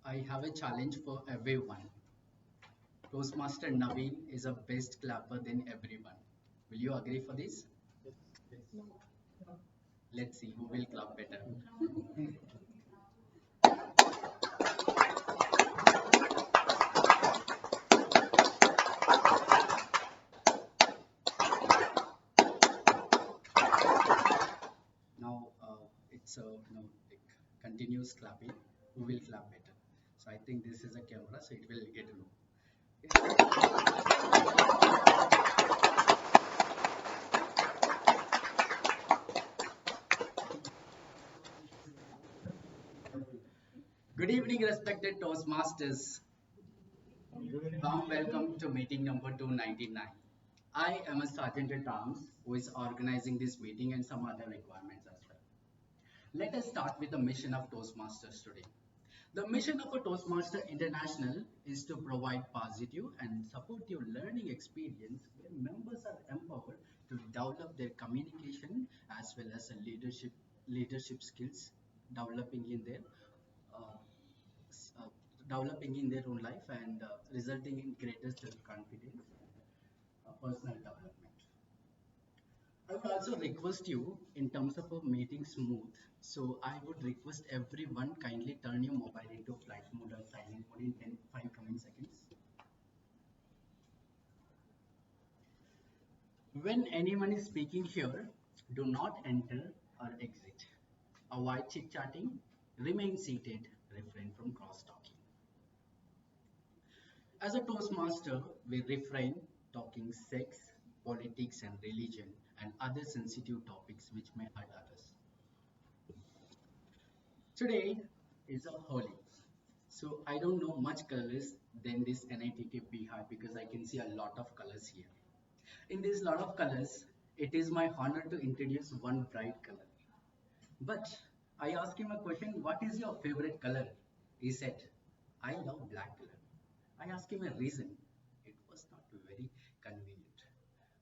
I have a challenge for everyone. Toastmaster Naveen is a best clapper than everyone. Will you agree for this? Let's see who will clap better. Now it's like continuous clapping. Who will clap better? So I think this is a camera, so it will get to know. Good evening, respected Toastmasters. Warm welcome to meeting number 299. I am a sergeant at arms who is organizing this meeting and some other requirements as well. Let us start with the mission of Toastmasters today. The mission of a Toastmaster International is to provide positive and supportive learning experience where members are empowered to develop their communication as well as leadership skills, developing in their uh, uh, developing in their own life and resulting in greater self-confidence and personal development. I would also request you in terms of a meeting smooth. So I would request everyone kindly turn your mobile into flight mode or silent mode in 5 coming seconds. When anyone is speaking here, do not enter or exit. Avoid chit chatting, remain seated, refrain from cross talking. As a Toastmaster, we refrain talking sex, politics, and religion and other sensitive topics which may hurt others. Today is a Holi. So I don't know much colors than this NITK Bhive because I can see a lot of colors here. In this lot of colors, it is my honor to introduce one bright color. But I asked him a question, what is your favorite color? He said, I love black color. I asked him a reason. It was not very convenient.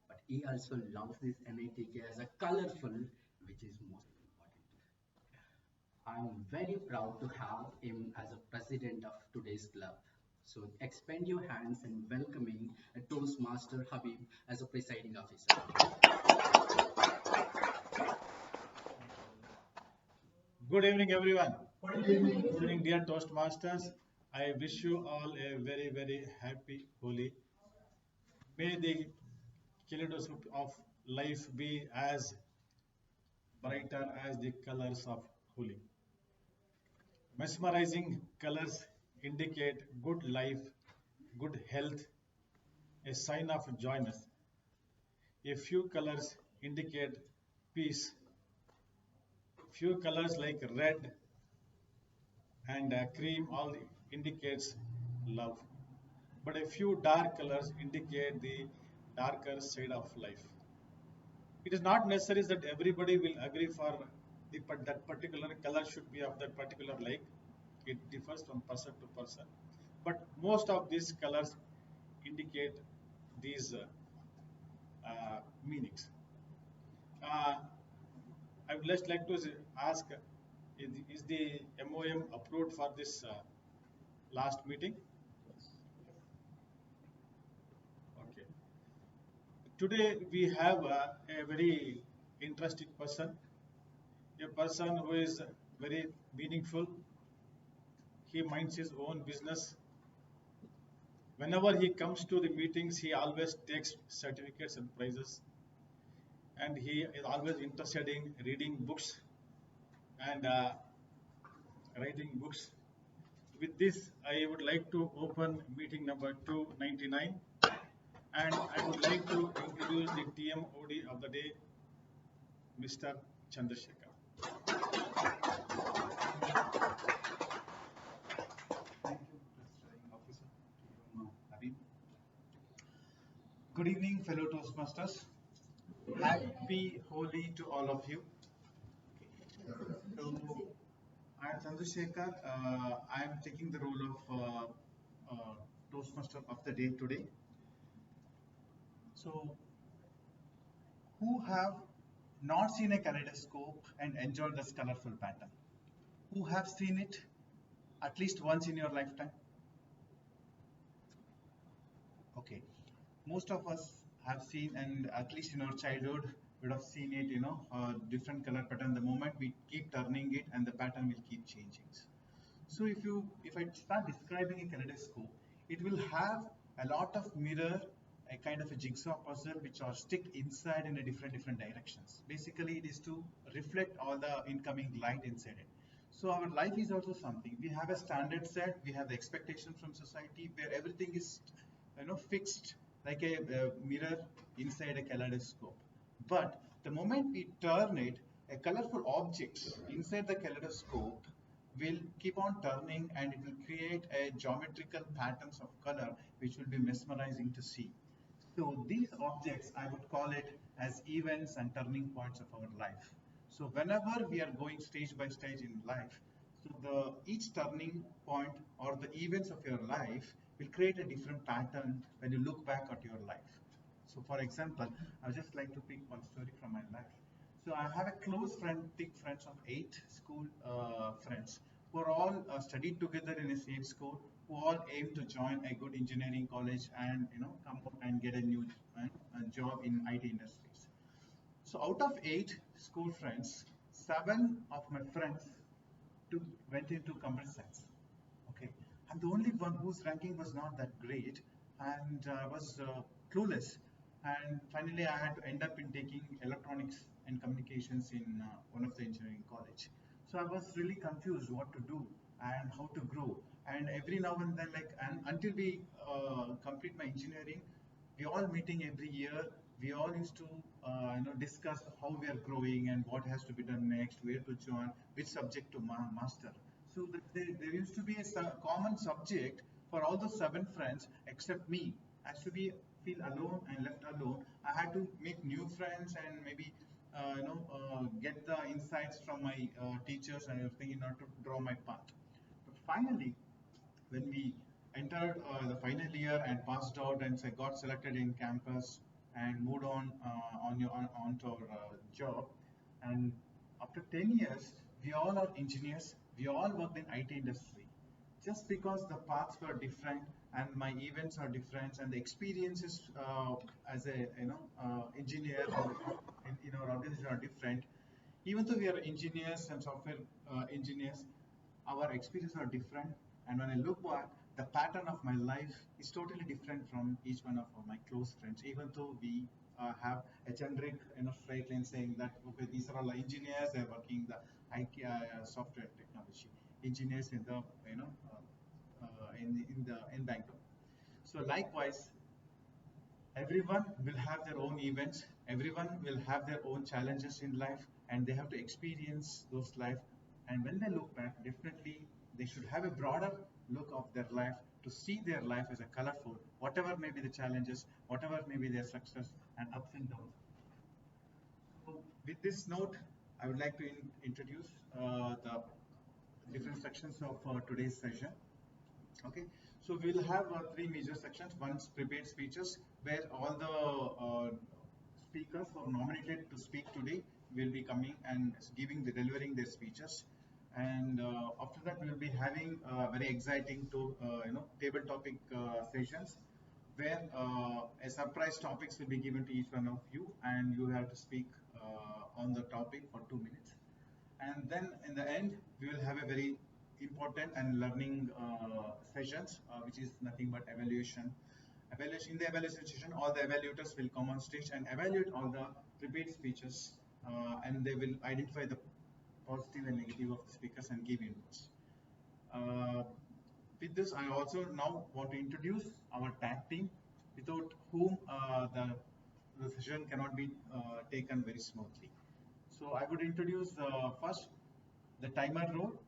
But he also loves this NITK as a colorful, which is most important. I'm very proud to have him as a president of today's club. So expand your hands and welcoming a Toastmaster Habib as a presiding officer. Good evening, everyone. Good evening, dear Toastmasters. I wish you all a very, very happy Holi. May the kaleidoscope of life be as brighter as the colors of Holi. Mesmerizing colors indicate good life, good health, a sign of joyness. A few colors indicate peace. Few colors like red and cream all indicates love. But a few dark colors indicate the darker side of life. It is not necessary that everybody will agree for that particular color should be of that particular like. It differs from person to person. But most of these colors indicate these meanings. Uh, I would just like to ask, is the MOM approved for this last meeting? Okay. Today we have a very interesting person, a person who is very meaningful. He minds his own business. Whenever he comes to the meetings, he always takes certificates and prizes. And he is always interested in reading books and writing books. With this, I would like to open meeting number 299. And I would like to introduce the TMOD of the day, Mr. Chandrasekhar. Thank you, Presiding Officer. Habib. Good evening, fellow Toastmasters. Happy Holi to all of you. So, I am Chandrasekhar. I am taking the role of Toastmaster of the day today. So, who have not seen a kaleidoscope and enjoyed this colorful pattern? Who have seen it at least once in your lifetime? Okay. Most of us have seen, and at least in our childhood, would have seen it, different color pattern. The moment we keep turning it, and the pattern will keep changing. So if I start describing a kaleidoscope, it will have a lot of mirror, a kind of a jigsaw puzzle which are sticked inside in a different directions. Basically, it is to reflect all the incoming light inside it. So our life is also something. We have a standard set. We have the expectation from society where everything is, fixed like a mirror inside a kaleidoscope. But the moment we turn it, a colorful object inside the kaleidoscope will keep on turning, and it will create a geometrical patterns of color which will be mesmerizing to see. So these objects, I would call it as events and turning points of our life. So whenever we are going stage by stage in life, so each turning point or the events of your life will create a different pattern when you look back at your life. So for example, I would just like to pick one story from my life. So I have a close friend, thick friends of 8 school friends who are all studied together in the same school, who all aim to join a good engineering college and come out and get a new job in IT industries. So out of 8 school friends, 7 of my friends took, went into computer science. Okay, I'm the only one whose ranking was not that great, and I was clueless. And finally, I had to end up in taking electronics and communications in one of the engineering college. So I was really confused what to do and how to grow. And every now and then, like, and until we complete my engineering, we all meeting every year. We all used to discuss how we are growing and what has to be done next, where to join, which subject to master. So there used to be a common subject for all the 7 friends except me. As to be feel alone and left alone, I had to make new friends and maybe get the insights from my teachers and everything in order to draw my path. But finally, when we entered the final year and passed out and got selected in campus and moved on to our job, and after 10 years we all are engineers, we all worked in IT industry. Just because the paths were different and my events are different and the experiences as a engineer in our organization are different, even though we are engineers and software engineers, our experiences are different. And when I look back, the pattern of my life is totally different from each one of my close friends. Even though we have a generic, straight line saying that okay, these are all engineers. They're working the IT software technology engineers in the in Bangalore. So likewise, everyone will have their own events, everyone will have their own challenges in life, and they have to experience those life. And when they look back, definitely they should have a broader look of their life to see their life as a colorful, whatever may be the challenges, whatever may be their success and ups and downs. So with this note, I would like to introduce the different sections of today's session. Okay, so we'll have 3 major sections. One's prepared speeches, where all the speakers who are nominated to speak today will be coming and delivering their speeches. And after that, we will be having very exciting table topic sessions, where a surprise topics will be given to each one of you, and you have to speak on the topic for 2 minutes. And then in the end, we will have a very important and learning sessions, which is nothing but evaluation. In the evaluation session, all the evaluators will come on stage and evaluate all the prepared speeches, and they will identify the positive and negative of the speakers and give inputs. With this, I also now want to introduce our tag team, without whom the session cannot be taken very smoothly. So I would introduce first the timer role.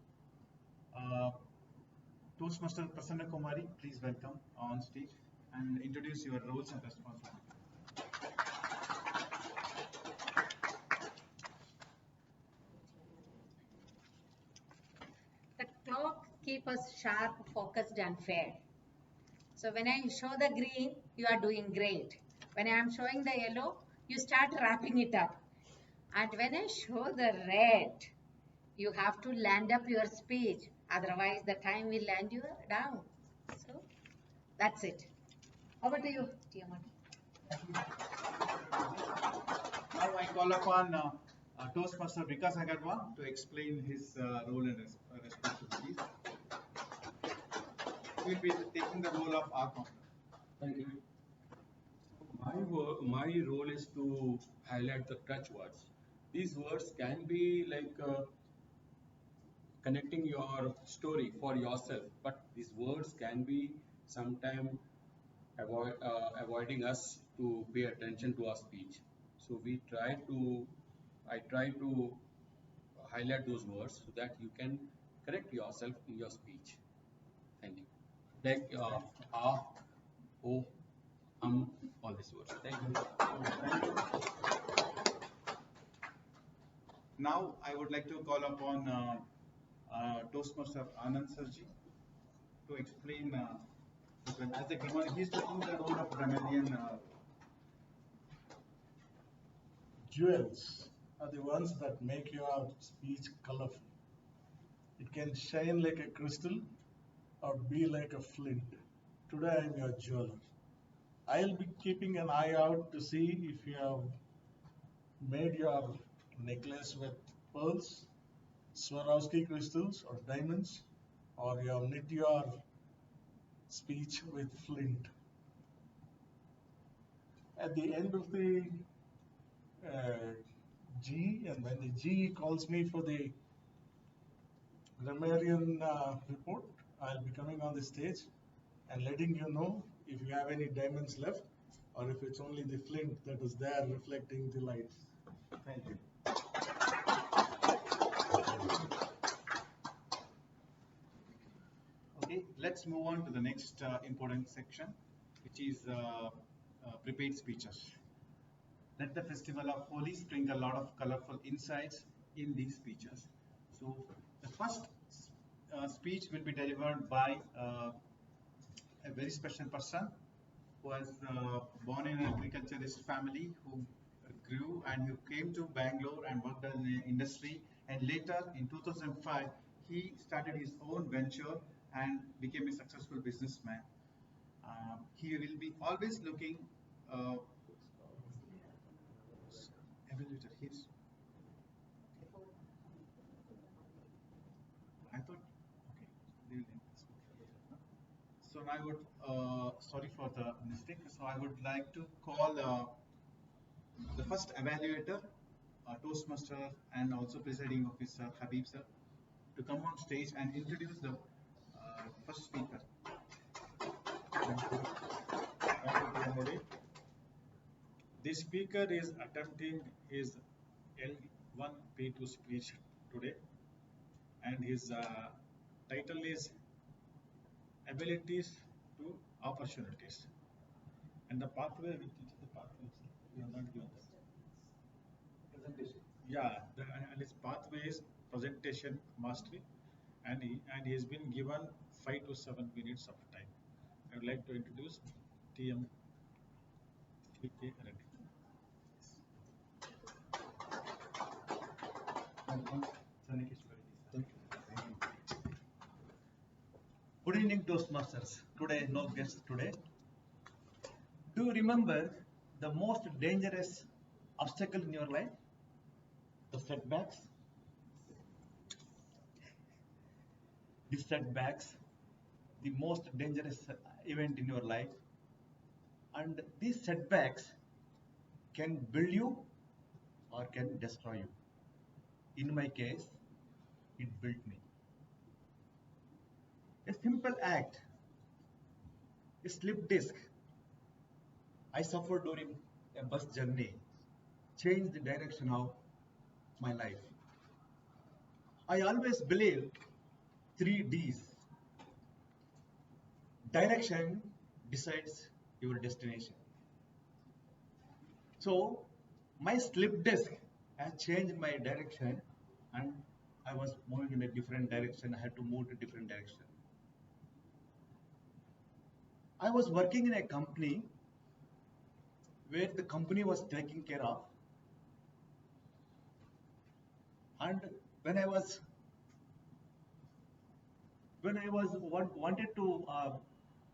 Toastmaster Prasanna Kumari, please welcome on stage and introduce your roles and responsibilities. The clock keeps us sharp, focused, and fair. So when I show the green, you are doing great. When I am showing the yellow, you start wrapping it up. And when I show the red, you have to land up your speech Otherwise, the time will land you down. So that's it. Over to you, Tiamat. Now I call upon Toastmaster Vikas Agarwal to explain his role and responsibilities. He will be taking the role of our founder. Thank you. My role is to highlight the touch words. These words can be like connecting your story for yourself, but these words can be sometime avoiding us to pay attention to our speech. So I try to highlight those words so that you can correct yourself in your speech. Thank you. Like ah, oh, all these words. Thank you. Now I would like to call upon Toastmaster Anand Sarji to explain as a grammar. He's taking the role of grammarian. Jewels are the ones that make your speech colorful. It can shine like a crystal or be like a flint. Today I am your jeweler. I'll be keeping an eye out to see if you have made your necklace with pearls, Swarovski crystals, or diamonds, or you have knit your speech with flint. At the end of the uh, G, and when the G calls me for the grammarian report, I'll be coming on the stage and letting you know if you have any diamonds left or if it's only the flint that is there reflecting the light. Thank you. Okay, let's move on to the next important section, which is prepared speeches. Let the festival of Holi sprinkle a lot of colorful insights in these speeches. So the first speech will be delivered by a very special person who was born in an agriculturist family, who grew and who came to Bangalore and worked in the industry, and later in 2005 he started his own venture and became a successful businessman. He will be always looking evaluator. He's I thought okay. They will So now I would sorry for the mistake. So I would like to call the first evaluator, Toastmaster, and also presiding officer Habib sir, to come on stage and introduce the first speaker. Thank you. Thank you, Modi. The speaker is attempting his L1P2 speech today, and his title is Abilities to Opportunities. And the pathway, which is the pathway, you have not given that. Presentation. Yeah, and his pathway is presentation mastery, and he has been given 5 to 7 minutes of time. I would like to introduce TM PK Reddy. Good evening, Toastmasters. Today, no guests today. Do you remember the most dangerous obstacle in your life? The setbacks? The setbacks, the most dangerous event in your life. And these setbacks can build you or can destroy you. In my case, it built me. A simple act, a slip disc I suffered during a bus journey, changed the direction of my life. I always believe 3 Ds. Direction decides your destination. So my slip disc has changed my direction, and I was moving in a different direction. I had to move to a different direction. I was working in a company where the company was taking care of, and when I was When I was wanted to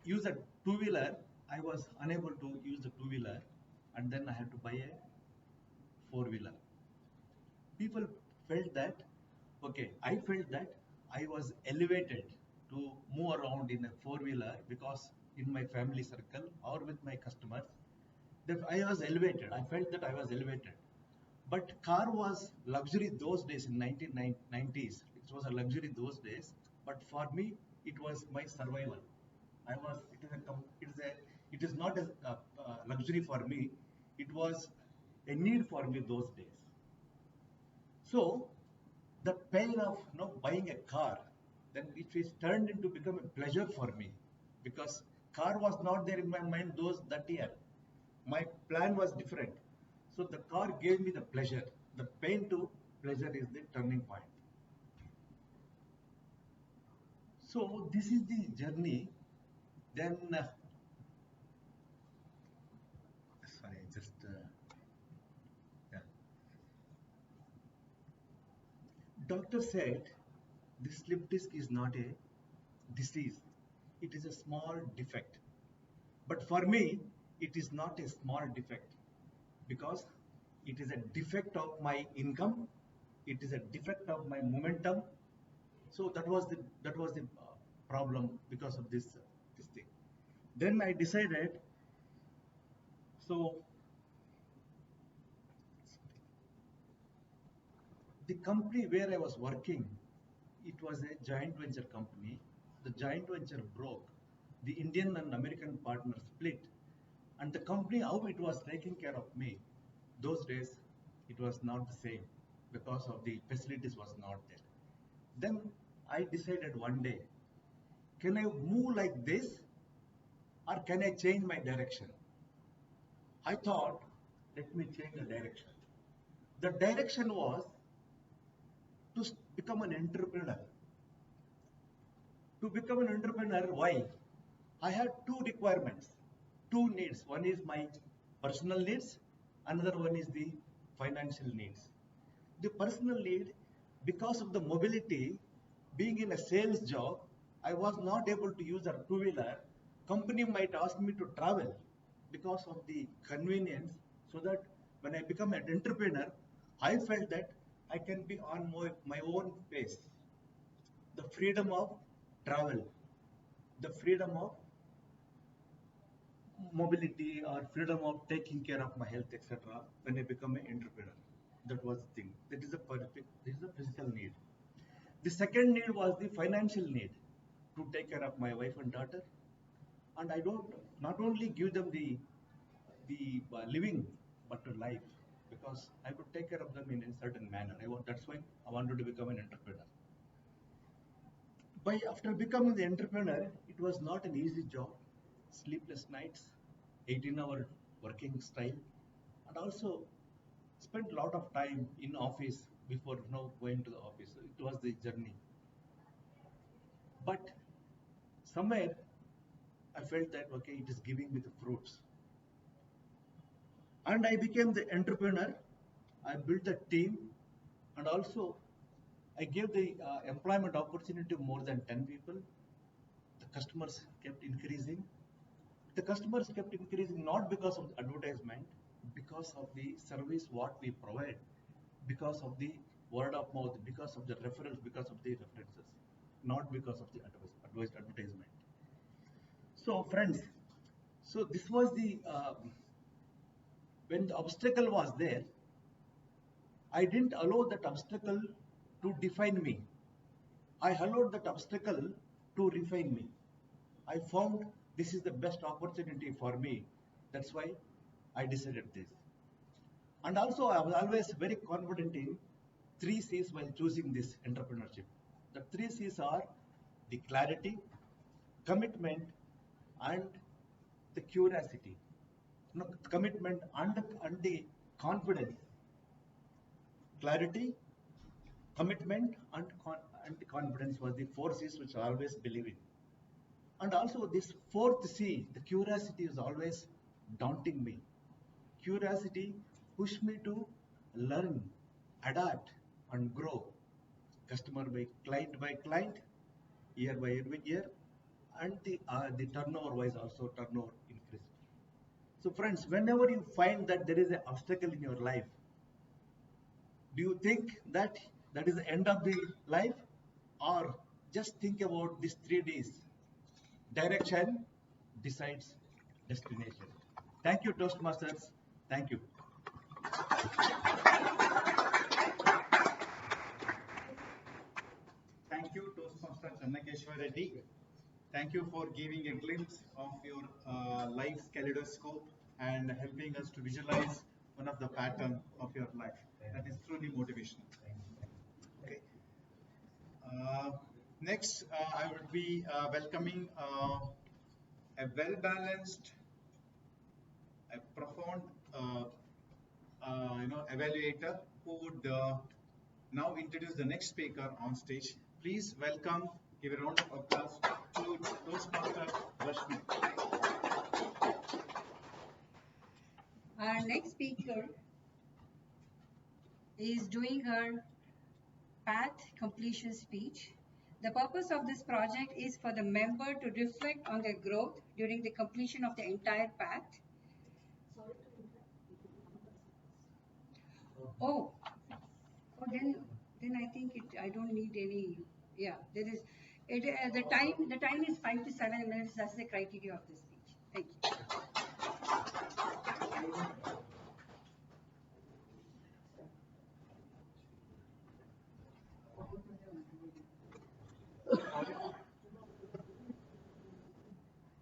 use a two-wheeler, I was unable to use the two-wheeler, and then I had to buy a four-wheeler. People felt that, okay, I felt that I was elevated to move around in a four-wheeler because in my family circle or with my customers, that I was elevated. I felt that I was elevated. But car was luxury those days in 1990s. It was a luxury those days. But for me, it was my survival. I was. It is not a luxury for me. It was a need for me those days. So the pain of buying a car, then it is turned into become a pleasure for me because car was not there in my mind those that year. My plan was different. So the car gave me the pleasure. The pain to pleasure is the turning point. So this is the journey. Then, sorry, just yeah. Doctor said the slip disc is not a disease. It is a small defect. But for me, it is not a small defect because it is a defect of my income. It is a defect of my momentum. So that was the problem because of this thing. Then I decided. So the company where I was working, it was a joint venture company. The joint venture broke. The Indian and American partner split, and the company how it was taking care of me. Those days, it was not the same because of the facilities was not there. Then I decided one day, can I move like this or can I change my direction? I thought, let me change the direction. The direction was to become an entrepreneur. To become an entrepreneur, why? I had two requirements, two needs. One is my personal needs, another one is the financial needs. The personal need, because of the mobility, being in a sales job, I was not able to use a two-wheeler. Company might ask me to travel because of the convenience, so that when I become an entrepreneur, I felt that I can be on my own pace. The freedom of travel, the freedom of mobility or freedom of taking care of my health, etc. When I become an entrepreneur, that was the thing. That is the perfect. This is the physical need. The second need was the financial need to take care of my wife and daughter, and I don't not only give them the living, but to life because I would take care of them in a certain manner. That's why I wanted to become an entrepreneur. By after becoming the entrepreneur, it was not an easy job. Sleepless nights, 18-hour working style, and also spent a lot of time in office before going to the office. So it was the journey. But somewhere I felt that okay, it is giving me the fruits. And I became the entrepreneur. I built a team, and also I gave the employment opportunity to more than 10 people. The customers kept increasing. The customers kept increasing not because of the advertisement, because of the service what we provide, because of the word of mouth, because of the referrals, because of the references, not because of the advertisement. So, friends, so this was the when the obstacle was there, I didn't allow that obstacle to define me. I allowed that obstacle to refine me. I found this is the best opportunity for me. That's why I decided this. And also, I was always very confident in three C's while choosing this entrepreneurship. The three C's are the clarity, commitment, and the curiosity. Commitment and the confidence. Clarity, commitment, and the confidence was the four C's which I always believe in. And also this fourth C, the curiosity is always daunting me. Curiosity pushed me to learn, adapt, and grow, customer by client, year by year, and the turnover wise also turnover increased. So friends, whenever you find that there is an obstacle in your life, do you think that that is the end of the life, or just think about these 3 Ds? Direction decides destination. Thank you, Toastmasters. Thank you. Thank you, Toastmaster Channakeshwar Reddy. Thank you for giving a glimpse of your life's kaleidoscope and helping us to visualize one of the pattern of your life. That is truly motivational. Okay. Uh, Next, I would be welcoming a well-balanced, a profound, evaluator who would now introduce the next speaker on stage. Please welcome, give a round of applause to Toastmaster Rashmi. Our next speaker is doing her path completion speech. The purpose of this project is for the member to reflect on their growth during the completion of the entire path. Oh, then I think I don't need any. Yeah, there is. The time is 5 to 7 minutes. That's the criteria of this speech. Thank you.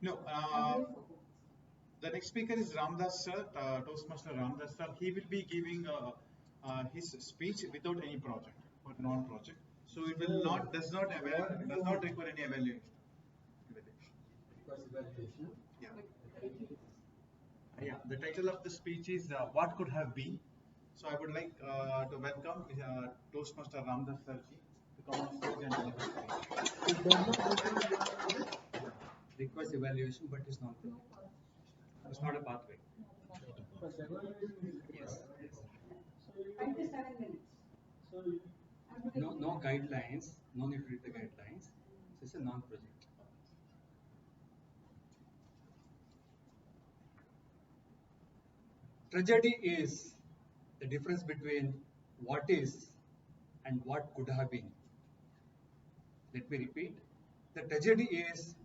No, the next speaker is Ramdas sir, Toastmaster Ramdas sir. He will be giving his speech without any project or non-project. So it will not does not require any evaluation. Yeah. Yeah. The title of the speech is "What Could Have Been." So I would like to welcome Toastmaster Ramdas sir to come on stage and deliver his speech. Requires evaluation, but it's not. It's not a pathway. Yes. 5 to 7 minutes. No guidelines. No need to read the guidelines. So it's a non-project. Tragedy is the difference between what is and what could have been. Let me repeat. The tragedy is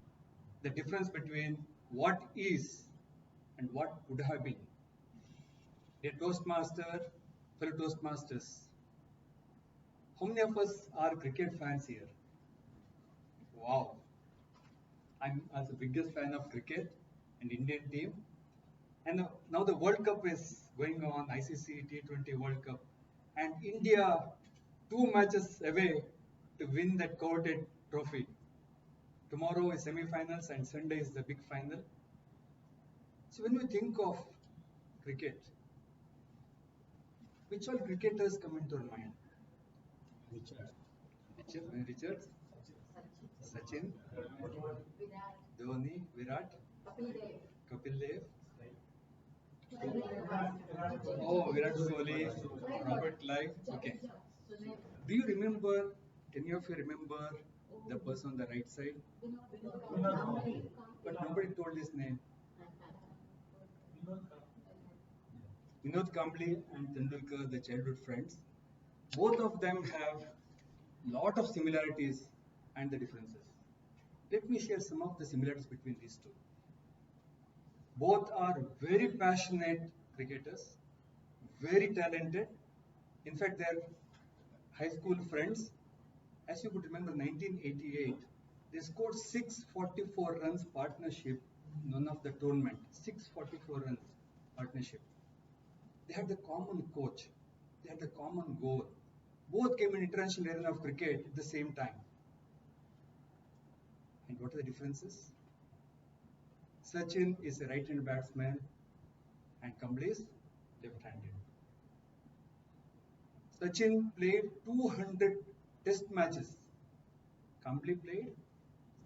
the difference between what is and what could have been. Dear Toastmaster, fellow Toastmasters, how many of us are cricket fans here? Wow. I'm as the biggest fan of cricket and Indian team. And now the World Cup is going on, ICC T20 World Cup. And India, 2 matches away to win that coveted trophy. Tomorrow is semi-finals and Sunday is the big final. So when we think of cricket, which all cricketers come into our mind? Richard, Sachin, Dhoni, Virat, Kapil Dev. Oh, Virat Kohli, Robert Clive. Okay. Do you remember? Any of you remember the person on the right side? But nobody told his name. Vinod Kambli and Tendulkar, the childhood friends. Both of them have lot of similarities and the differences. Let me share some of the similarities between these two. Both are very passionate cricketers, very talented. In fact, they're high school friends. As you could remember, 1988, they scored 644 runs partnership in one of the tournament. 644 runs partnership. They had the common coach. They had the common goal. Both came in international arena of cricket at the same time. And what are the differences? Sachin is a right-handed batsman and Kambli is left-handed. Sachin played 200 test matches. Kambli played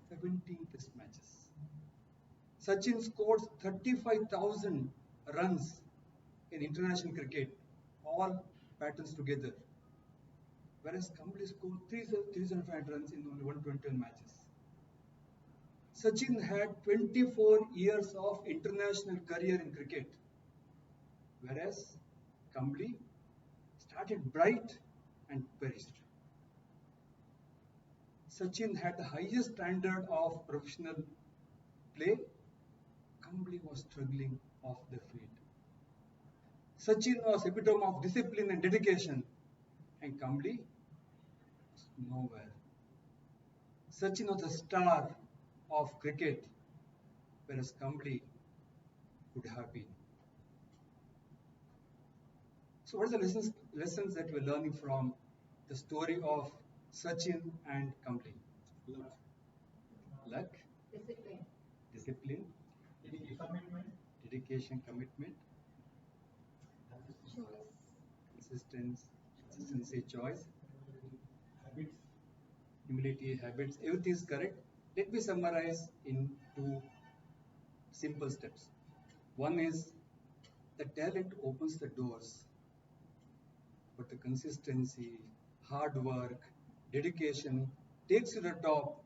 17 test matches. Sachin scored 35,000 runs in international cricket, all patterns together. Whereas Kambli scored 305 runs in only 121 matches. Sachin had 24 years of international career in cricket, whereas Kambli started bright and perished. Sachin had the highest standard of professional play. Kambli was struggling off the field. Sachin was epitome of discipline and dedication, and Kambli was nowhere. Sachin was the star of cricket, whereas Kambli could have been. So, what are the lessons that we're learning from the story of Sachin and Kambli? Luck, Discipline. discipline, dedication, commitment, consistency, choice, humility, habits. Everything is correct. Let me summarize in two simple steps. One is the talent opens the doors, but the consistency, hard work, dedication takes you to the top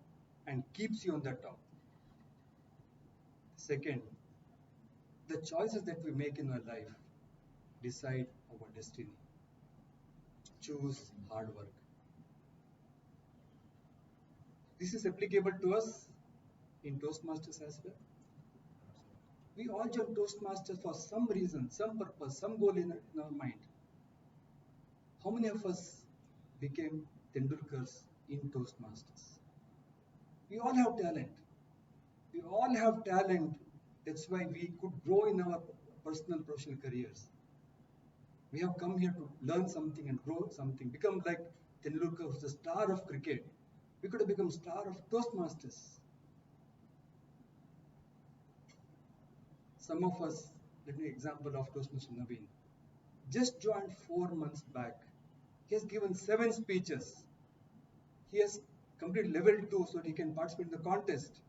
and keeps you on the top. Second, the choices that we make in our life decide our destiny. Choose hard work. This is applicable to us in Toastmasters as well. We all join Toastmasters for some reason, some purpose, some goal in our mind. How many of us became Tendulkars in Toastmasters? We all have talent. We all have talent. That's why we could grow in our personal professional careers. We have come here to learn something and grow something, become like Tendulkar was the star of cricket. We could have become star of Toastmasters. Some of us, let me example of Toastmaster Naveen, just joined 4 months back. He has given 7 speeches. He has completed level 2 so that he can participate in the contest.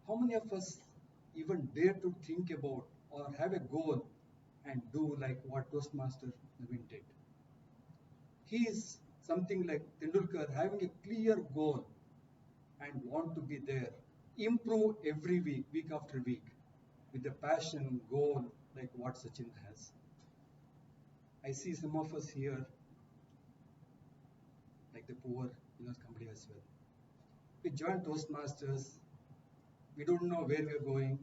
How many of us even dare to think about or have a goal and do like what Toastmaster Naveen did? He is something like Tendulkar, having a clear goal and want to be there. Improve every week, week after week, with the passion, goal, like what Sachin has. I see some of us here, like the poor company as well. We join Toastmasters, we don't know where we're going,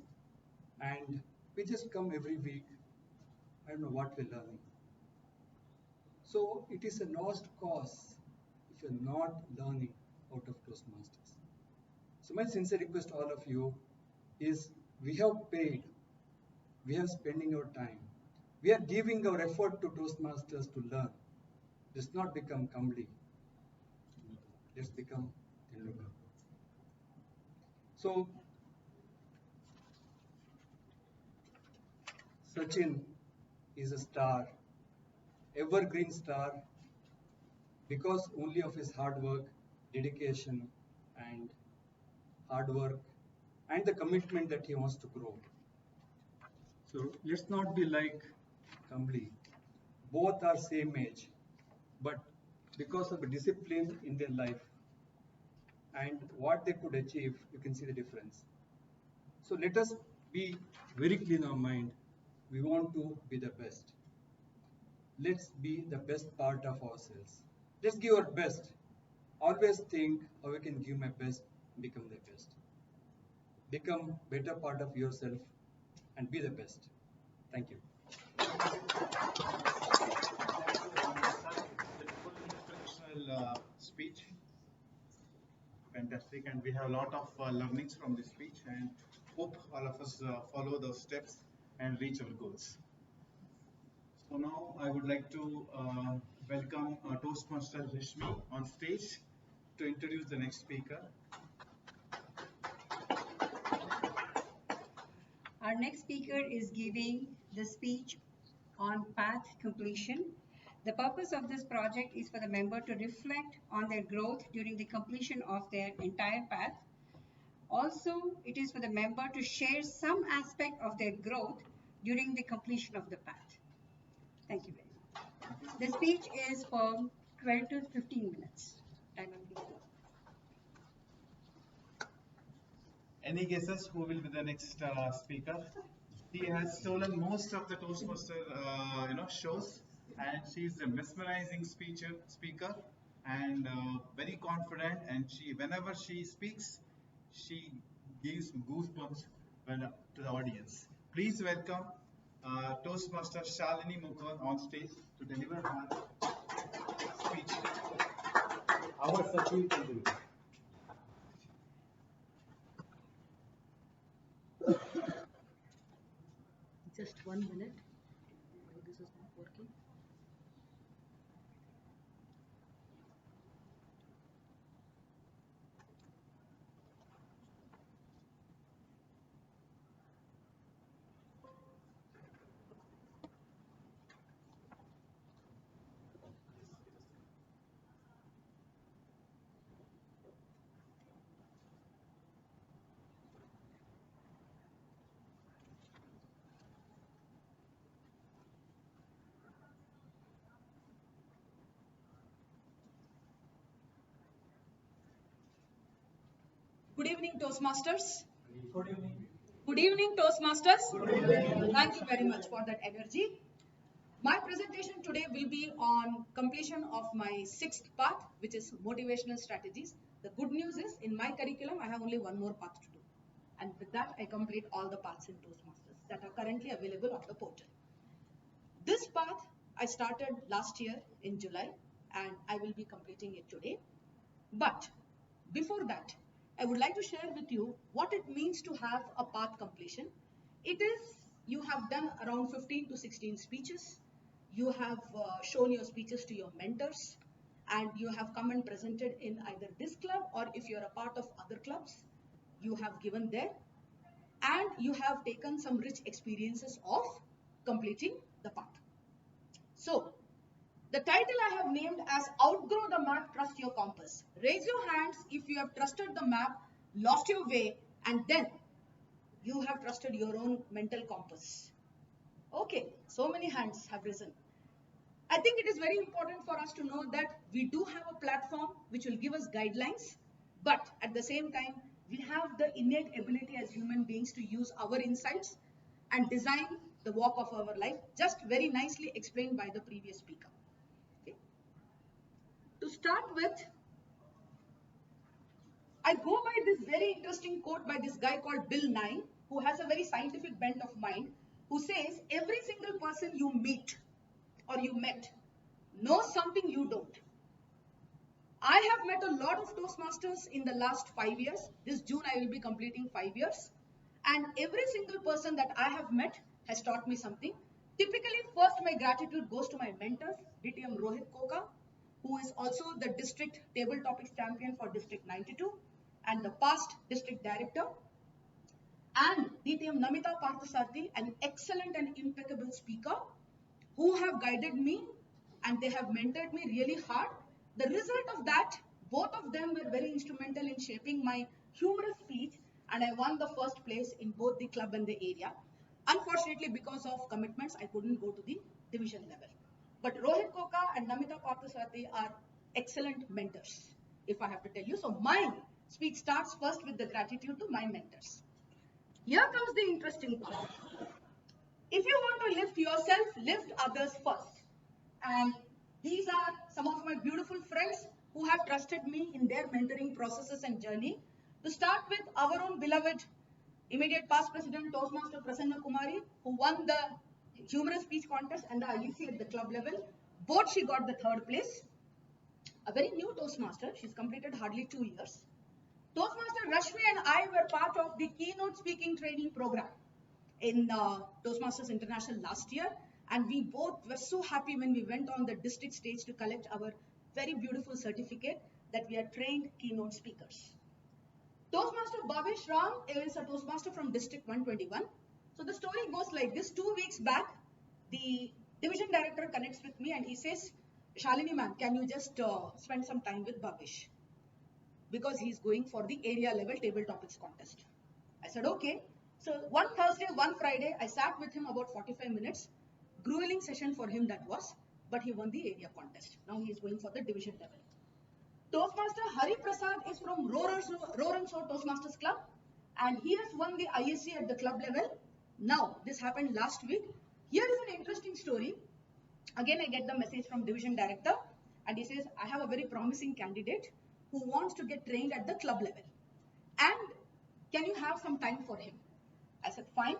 and we just come every week. I don't know what we're learning. So it is a lost cause if you're not learning out of Toastmasters. So my sincere request to all of you is we have paid, we are spending our time, we are giving our effort to Toastmasters to learn. Let's not become Kambli. Let's become Tendulkar. So Sachin is a star, evergreen star, because only of his hard work, dedication, and the commitment that he wants to grow. So let's not be like Kambli. Both are same age, but because of the discipline in their life and what they could achieve, you can see the difference. So let us be very clear in our mind. We want to be the best. Let's be the best part of ourselves. Let's give our best. Always think how I can give my best, become the best. Become better part of yourself and be the best. Thank you. Inspirational speech. Fantastic, and we have a lot of learnings from this speech, and hope all of us follow those steps and reach our goals. So now I would like to welcome Toastmaster Rishmi on stage to introduce the next speaker. Our next speaker is giving the speech on path completion. The purpose of this project is for the member to reflect on their growth during the completion of their entire path. Also, it is for the member to share some aspect of their growth during the completion of the path. Thank you very much. The speech is for 12 to 15 minutes. Time will be Any guesses who will be the next speaker? She has stolen most of the Toastmaster, shows, and she's a mesmerizing speaker, and very confident. And whenever she speaks, she gives goosebumps to the audience. Please welcome Toastmaster Shalini Mukherjee on stage to deliver her speech. Our Sachin Tendulkar. Just 1 minute. Why this is not working? Good evening, Toastmasters. Good evening. Good evening, Toastmasters. Thank you very much for that energy. My presentation today will be on completion of my sixth path, which is motivational strategies. The good news is, in my curriculum, I have only one more path to do. And with that, I complete all the paths in Toastmasters that are currently available on the portal. This path I started last year in July, and I will be completing it today. But before that, I would like to share with you what it means to have a path completion. It is, you have done around 15 to 16 speeches. You have shown your speeches to your mentors, and you have come and presented in either this club, or if you're a part of other clubs, you have given there, and you have taken some rich experiences of completing the path. So, the title I have named as Outgrow the Map, Trust Your Compass. Raise your hands if you have trusted the map, lost your way, and then you have trusted your own mental compass. Okay, so many hands have risen. I think it is very important for us to know that we do have a platform which will give us guidelines, but at the same time, we have the innate ability as human beings to use our insights and design the walk of our life, just very nicely explained by the previous speaker. Okay. To start with, I go by this very interesting quote by this guy called Bill Nye, who has a very scientific bent of mind, who says every single person you meet or you met knows something you don't. I have met a lot of Toastmasters in the last 5 years. This June I will be completing 5 years. And every single person that I have met has taught me something. Typically, first my gratitude goes to my mentors, DTM Rohit Koka, who is also the district table topics champion for District 92 and the past district director. And DTM Namita Parthasarthi, an excellent and impeccable speaker, who have guided me and they have mentored me really hard. The result of that, both of them were very instrumental in shaping my humorous speech, and I won the first place in both the club and the area. Unfortunately, because of commitments, I couldn't go to the division level. But Rohit Koka and Namita Parthasarthi are excellent mentors, if I have to tell you. So my speech starts first with the gratitude to my mentors. Here comes the interesting part. If you want to lift yourself, lift others first. And these are some of my beautiful friends who have trusted me in their mentoring processes and journey. To start with, our own beloved immediate past president Toastmaster Prasanna Kumari, who won the humorous speech contest and the IEC at the club level. Both she got the third place. A very new Toastmaster, she's completed hardly 2 years. Toastmaster Rashmi and I were part of the keynote speaking training program in Toastmasters International last year, and we both were so happy when we went on the district stage to collect our very beautiful certificate that we are trained keynote speakers. Toastmaster Bhavesh Ram is a Toastmaster from District 121. So the story goes like this. 2 weeks back, the division director connects with me and he says, Shalini ma'am, can you just spend some time with Bhavesh? Because he's going for the area level table topics contest. I said, okay. So one Thursday, one Friday, I sat with him about 45 minutes. Grueling session for him that was, but he won the area contest. Now he is going for the division level. Toastmaster Hari Prasad is from Roranso Toastmasters Club, and he has won the ISC at the club level. Now, this happened last week. Here is an interesting story. Again, I get the message from division director, and he says, I have a very promising candidate who wants to get trained at the club level. And can you have some time for him? I said, fine.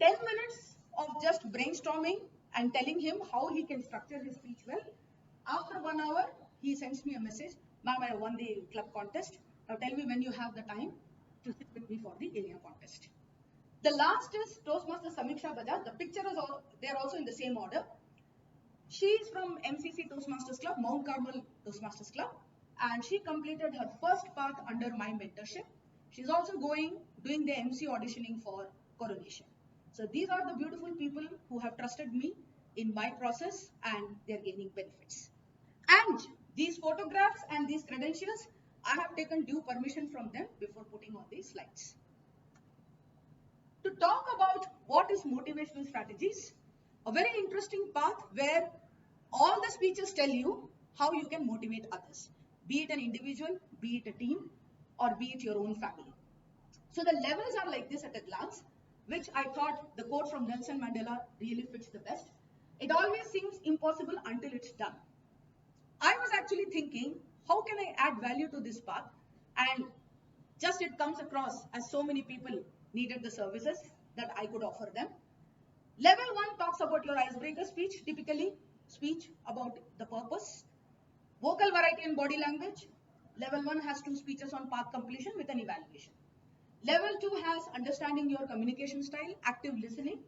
10 minutes of just brainstorming and telling him how he can structure his speech well. After 1 hour, he sends me a message, ma'am, I won the club contest. Now tell me when you have the time to sit with me for the area contest. The last is Toastmaster Samiksha Bajaj. The picture is all, they are also in the same order. She is from MCC Toastmasters Club, Mount Carmel Toastmasters Club, and she completed her first path under my mentorship. She's also doing the MC auditioning for Coronation. So these are the beautiful people who have trusted me in my process, and they're gaining benefits. And these photographs and these credentials, I have taken due permission from them before putting on these slides. To talk about what is motivational strategies, a very interesting path where all the speeches tell you how you can motivate others, be it an individual, be it a team, or be it your own family. So the levels are like this at a glance, which I thought the quote from Nelson Mandela really fits the best. It always seems impossible until it's done. I was actually thinking, how can I add value to this path? And just it comes across as so many people needed the services that I could offer them. Level 1 talks about your icebreaker speech, typically speech about the purpose. Vocal variety and body language. Level 1 has 2 speeches on path completion with an evaluation. Level 2 has understanding your communication style, active listening.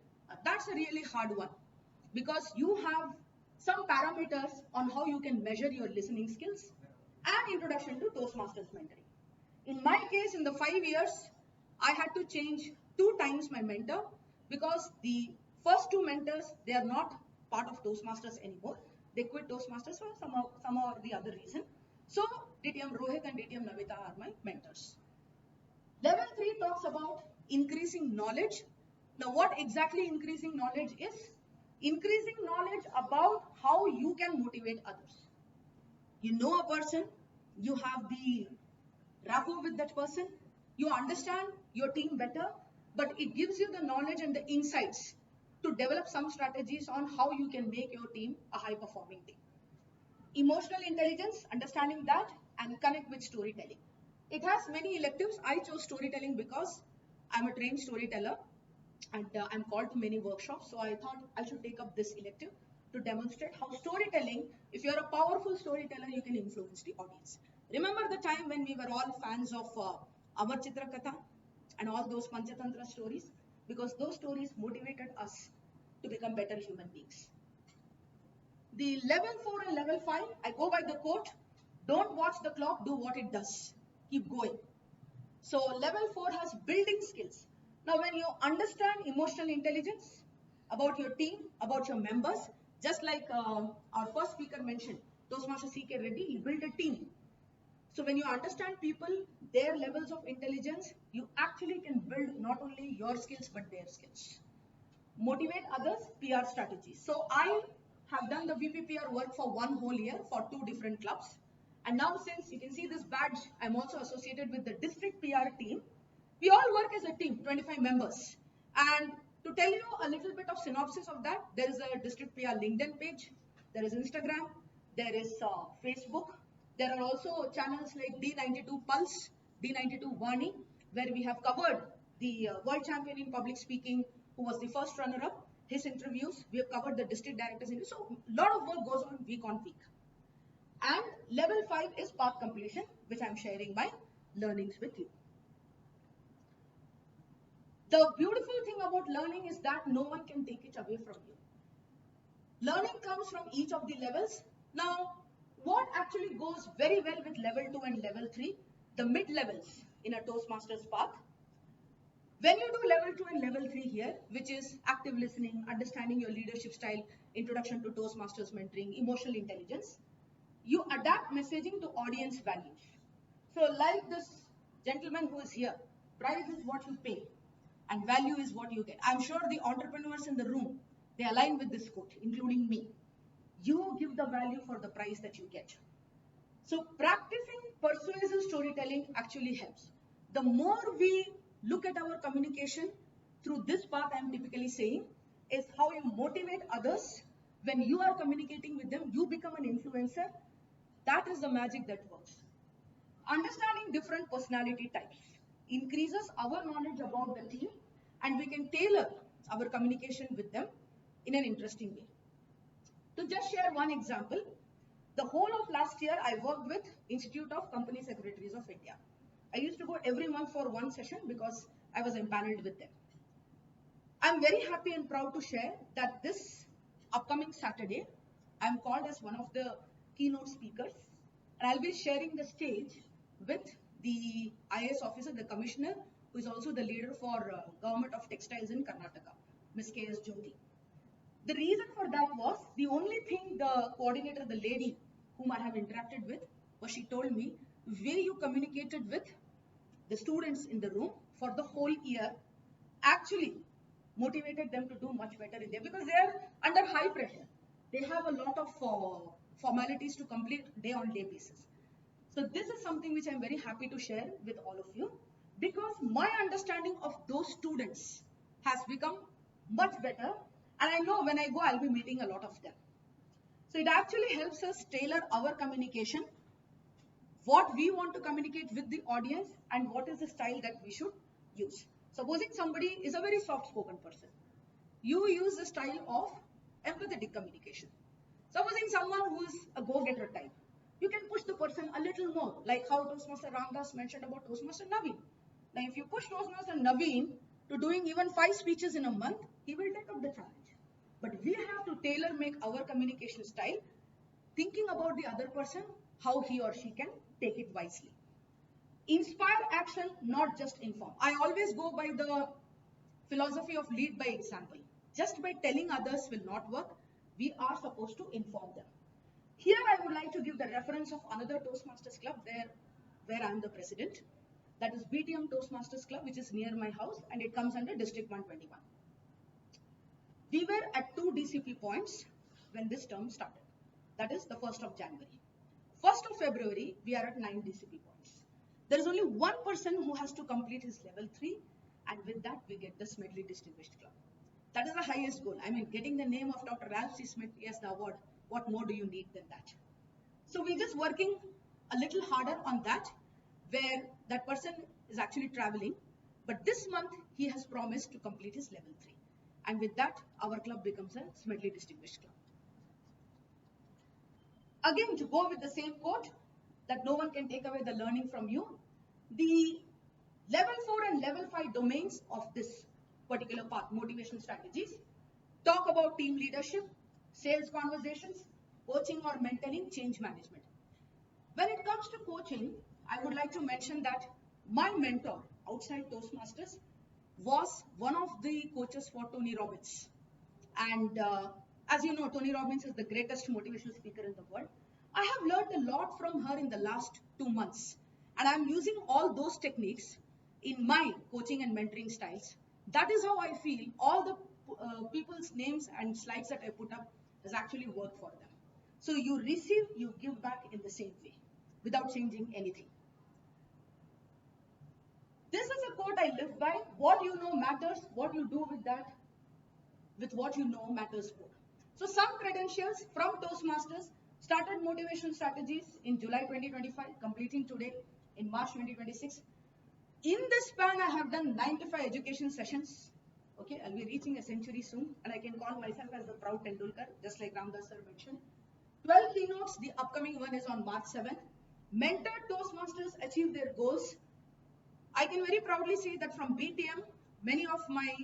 That's a really hard one because you have some parameters on how you can measure your listening skills, and introduction to Toastmasters mentoring. In my case, in the 5 years, I had to change 2 times my mentor because the first 2 mentors, they are not part of Toastmasters anymore. They quit Toastmasters for some or the other reason. So DTM Rohit and DTM Navita are my mentors. Level 3 talks about increasing knowledge. Now, what exactly increasing knowledge is? Increasing knowledge about how you can motivate others. You know a person, you have the rapport with that person, you understand your team better, but it gives you the knowledge and the insights to develop some strategies on how you can make your team a high performing team. Emotional intelligence, understanding that, and connect with storytelling. It has many electives. I chose storytelling because I'm a trained storyteller and I'm called to many workshops. So I thought I should take up this elective to demonstrate how storytelling, if you're a powerful storyteller, you can influence the audience. Remember the time when we were all fans of Amar Chitra Katha and all those Panchatantra stories? Because those stories motivated us to become better human beings. The level 4 and level 5, I go by the quote, don't watch the clock, do what it does. Keep going. So level 4 has building skills. Now when you understand emotional intelligence about your team, about your members, just like our first speaker mentioned, Toastmaster C.K. Reddy, he built a team. So when you understand people, their levels of intelligence, you actually can build not only your skills but their skills. Motivate others, PR strategies. So I have done the VPPR work for 1 whole year for 2 different clubs. And now since you can see this badge, I'm also associated with the district PR team. We all work as a team, 25 members. And to tell you a little bit of synopsis of that, there is a district PR LinkedIn page, there is Instagram, there is Facebook. There are also channels like D92 Pulse, D92 Vani, where we have covered the world champion in public speaking, who was the first runner-up, his interviews. We have covered the district director's interviews. So a lot of work goes on week. And level 5 is path completion, which I'm sharing my learnings with you. The beautiful thing about learning is that no one can take it away from you. Learning comes from each of the levels. Now, what actually goes very well with level 2 and level 3, the mid-levels in a Toastmasters path. When you do level 2 and level 3 here, which is active listening, understanding your leadership style, introduction to Toastmasters mentoring, emotional intelligence, you adapt messaging to audience values. So like this gentleman who is here, price is what you pay and value is what you get. I'm sure the entrepreneurs in the room, they align with this quote, including me. You give the value for the price that you get. So practicing persuasive storytelling actually helps. The more we look at our communication through this path, I am typically saying, is how you motivate others. When you are communicating with them, you become an influencer. That is the magic that works. Understanding different personality types increases our knowledge about the team, and we can tailor our communication with them in an interesting way. To just share one example, the whole of last year I worked with Institute of Company Secretaries of India. I used to go every month for one session because I was empaneled with them. I'm very happy and proud to share that this upcoming Saturday, I'm called as one of the keynote speakers, and I'll be sharing the stage with the IAS officer, the commissioner, who is also the leader for Government of Textiles in Karnataka, Ms. K.S. Jyoti. The reason for that was the only thing the coordinator, the lady whom I have interacted with, was she told me, way you communicated with the students in the room for the whole year actually motivated them to do much better in there because they are under high pressure. They have a lot of formalities to complete day on day basis. So this is something which I'm very happy to share with all of you because my understanding of those students has become much better, and I know when I go I'll be meeting a lot of them. So it actually helps us tailor our communication, what we want to communicate with the audience and what is the style that we should use. Supposing somebody is a very soft spoken person, you use the style of empathetic communication. Supposing someone who is a go-getter type, you can push the person a little more, like how Toastmaster Ramdas mentioned about Toastmaster Naveen. Now, if you push Toastmaster Naveen to doing even 5 speeches in a month, he will take up the challenge. But we have to tailor make our communication style, thinking about the other person, how he or she can take it wisely. Inspire action, not just inform. I always go by the philosophy of lead by example. Just by telling others will not work. We are supposed to inform them. Here I would like to give the reference of another Toastmasters club where I am the president. That is BTM Toastmasters Club, which is near my house, and it comes under District 121. We were at 2 DCP points when this term started. That is the 1st of January. 1st of February, we are at 9 DCP points. There is only one person who has to complete his level 3, and with that we get the Smedley Distinguished Club. That is the highest goal. I mean, getting the name of Dr. Ralph C. Smedley as the award, what more do you need than that? So we're just working a little harder on that, where that person is actually traveling, but this month he has promised to complete his level 3. And with that, our club becomes a Smedley Distinguished Club. Again, to go with the same quote, that no one can take away the learning from you, the level 4 and level 5 domains of this particular path, motivation strategies, talk about team leadership, sales conversations, coaching or mentoring, change management. When it comes to coaching, I would like to mention that my mentor outside Toastmasters was one of the coaches for Tony Robbins. And as you know, Tony Robbins is the greatest motivational speaker in the world. I have learned a lot from her in the last 2 months. And I'm using all those techniques in my coaching and mentoring styles. That is how I feel all the people's names and slides that I put up has actually worked for them. So you receive, you give back in the same way without changing anything. This is a quote I live by. What you know matters. What you do with that, with what you know matters more. So some credentials from Toastmasters, started motivation strategies in July 2025, completing today in March 2026. In this span, I have done 95 education sessions. Okay, I'll be reaching a century soon, and I can call myself as the proud Tendulkar, just like Ramdas sir mentioned. 12 keynotes, the upcoming one is on March 7th. Mentored Toastmasters achieve their goals. I can very proudly say that from BTM, many of my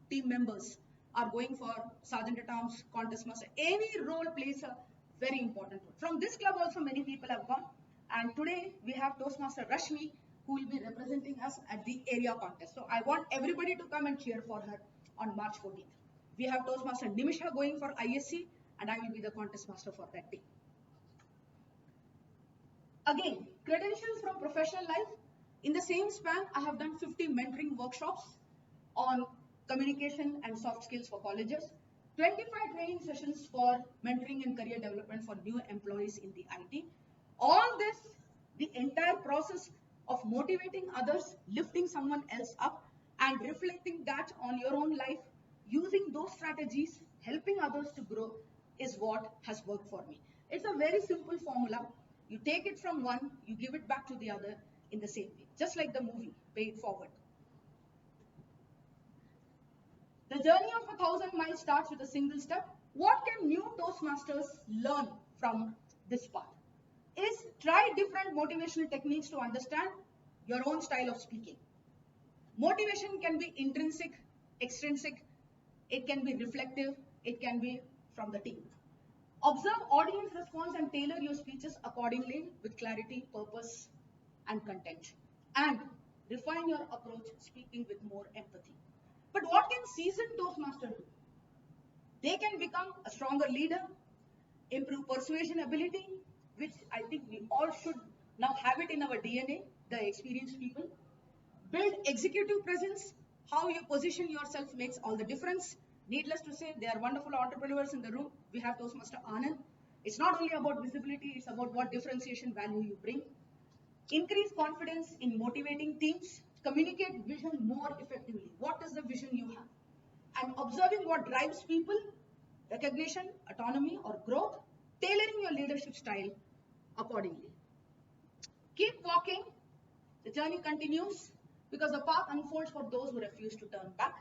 team members are going for Sergeant at Arms, Contest Master. Any role plays a very important role. From this club also many people have gone. And today we have Toastmaster Rashmi, who will be representing us at the area contest. So I want everybody to come and cheer for her on March 14th. We have Toastmaster Nimisha going for ISC, and I will be the contest master for that day. Again, credentials from professional life. In the same span, I have done 50 mentoring workshops on communication and soft skills for colleges, 25 training sessions for mentoring and career development for new employees in the IT. All this, the entire process of motivating others, lifting someone else up, and reflecting that on your own life, using those strategies, helping others to grow is what has worked for me. It's a very simple formula. You take it from one, you give it back to the other in the same way, just like the movie, Pay It Forward. The journey of 1,000 miles starts with a single step. What can new Toastmasters learn from this path? Is try different motivational techniques to understand your own style of speaking. Motivation can be intrinsic, extrinsic, it can be reflective, it can be from the team. Observe audience response and tailor your speeches accordingly with clarity, purpose, and content. And refine your approach, speaking with more empathy. But what can seasoned Toastmaster do? They can become a stronger leader, improve persuasion ability, which I think we all should now have it in our DNA, the experienced people. Build executive presence. How you position yourself makes all the difference. Needless to say, there are wonderful entrepreneurs in the room. We have Toastmaster Anand. It's not only about visibility, it's about what differentiation value you bring. Increase confidence in motivating teams. Communicate vision more effectively. What is the vision you have? And observing what drives people, recognition, autonomy, or growth, tailoring your leadership style accordingly. Keep walking. The journey continues because the path unfolds for those who refuse to turn back.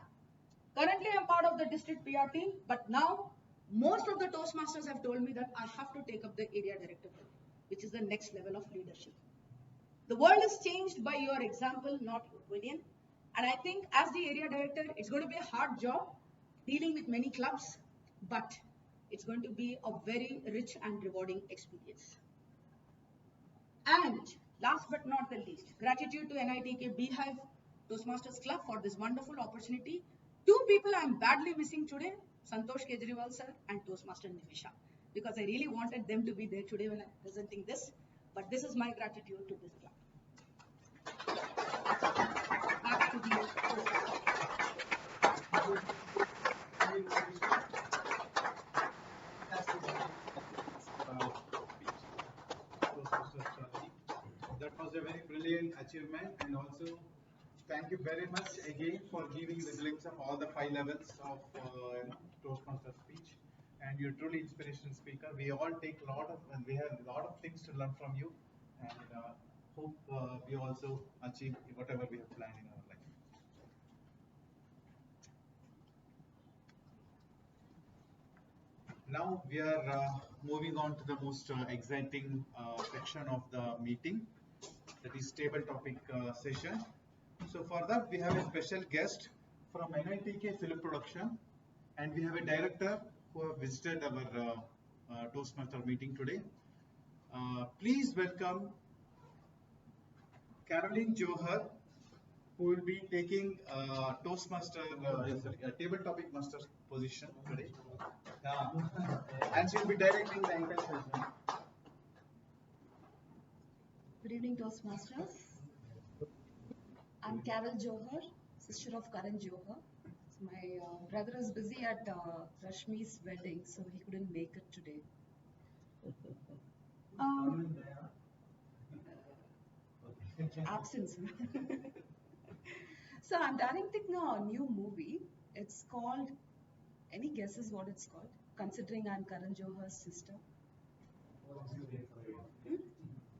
Currently, I'm part of the district PR team, but now most of the Toastmasters have told me that I have to take up the area director role, which is the next level of leadership. The world is changed by your example, not your opinion. And I think as the area director, it's going to be a hard job dealing with many clubs, but it's going to be a very rich and rewarding experience. And last but not the least, gratitude to NITK Bhive Toastmasters Club for this wonderful opportunity. Two people I'm badly missing today, Santosh Kejriwal sir and Toastmaster Nivisha, because I really wanted them to be there today when I'm presenting this. But this is my gratitude to this club. Back to the That was a very brilliant achievement, and also thank you very much again for giving the glimpse of all the 5 levels of Toastmaster speech. And you're truly inspirational speaker. We all take a lot of, and we have a lot of things to learn from you, and hope we also achieve whatever we have planned in our life. Now we are moving on to the most exciting section of the meeting, that is table topic session. So for that we have a special guest from NITK Film Production, and we have a director who have visited our Toastmaster meeting today. Please welcome Caroline Johar, who will be taking Toastmaster, table topic master position today. And she will be directing the entire session. Good evening, Toastmasters. I'm Carol Johar, sister of Karan Johar. So my brother is busy at Rashmi's wedding, so he couldn't make it today. Absence. So I'm directing a new movie. It's called, any guesses what it's called? Considering I'm Karan Johar's sister.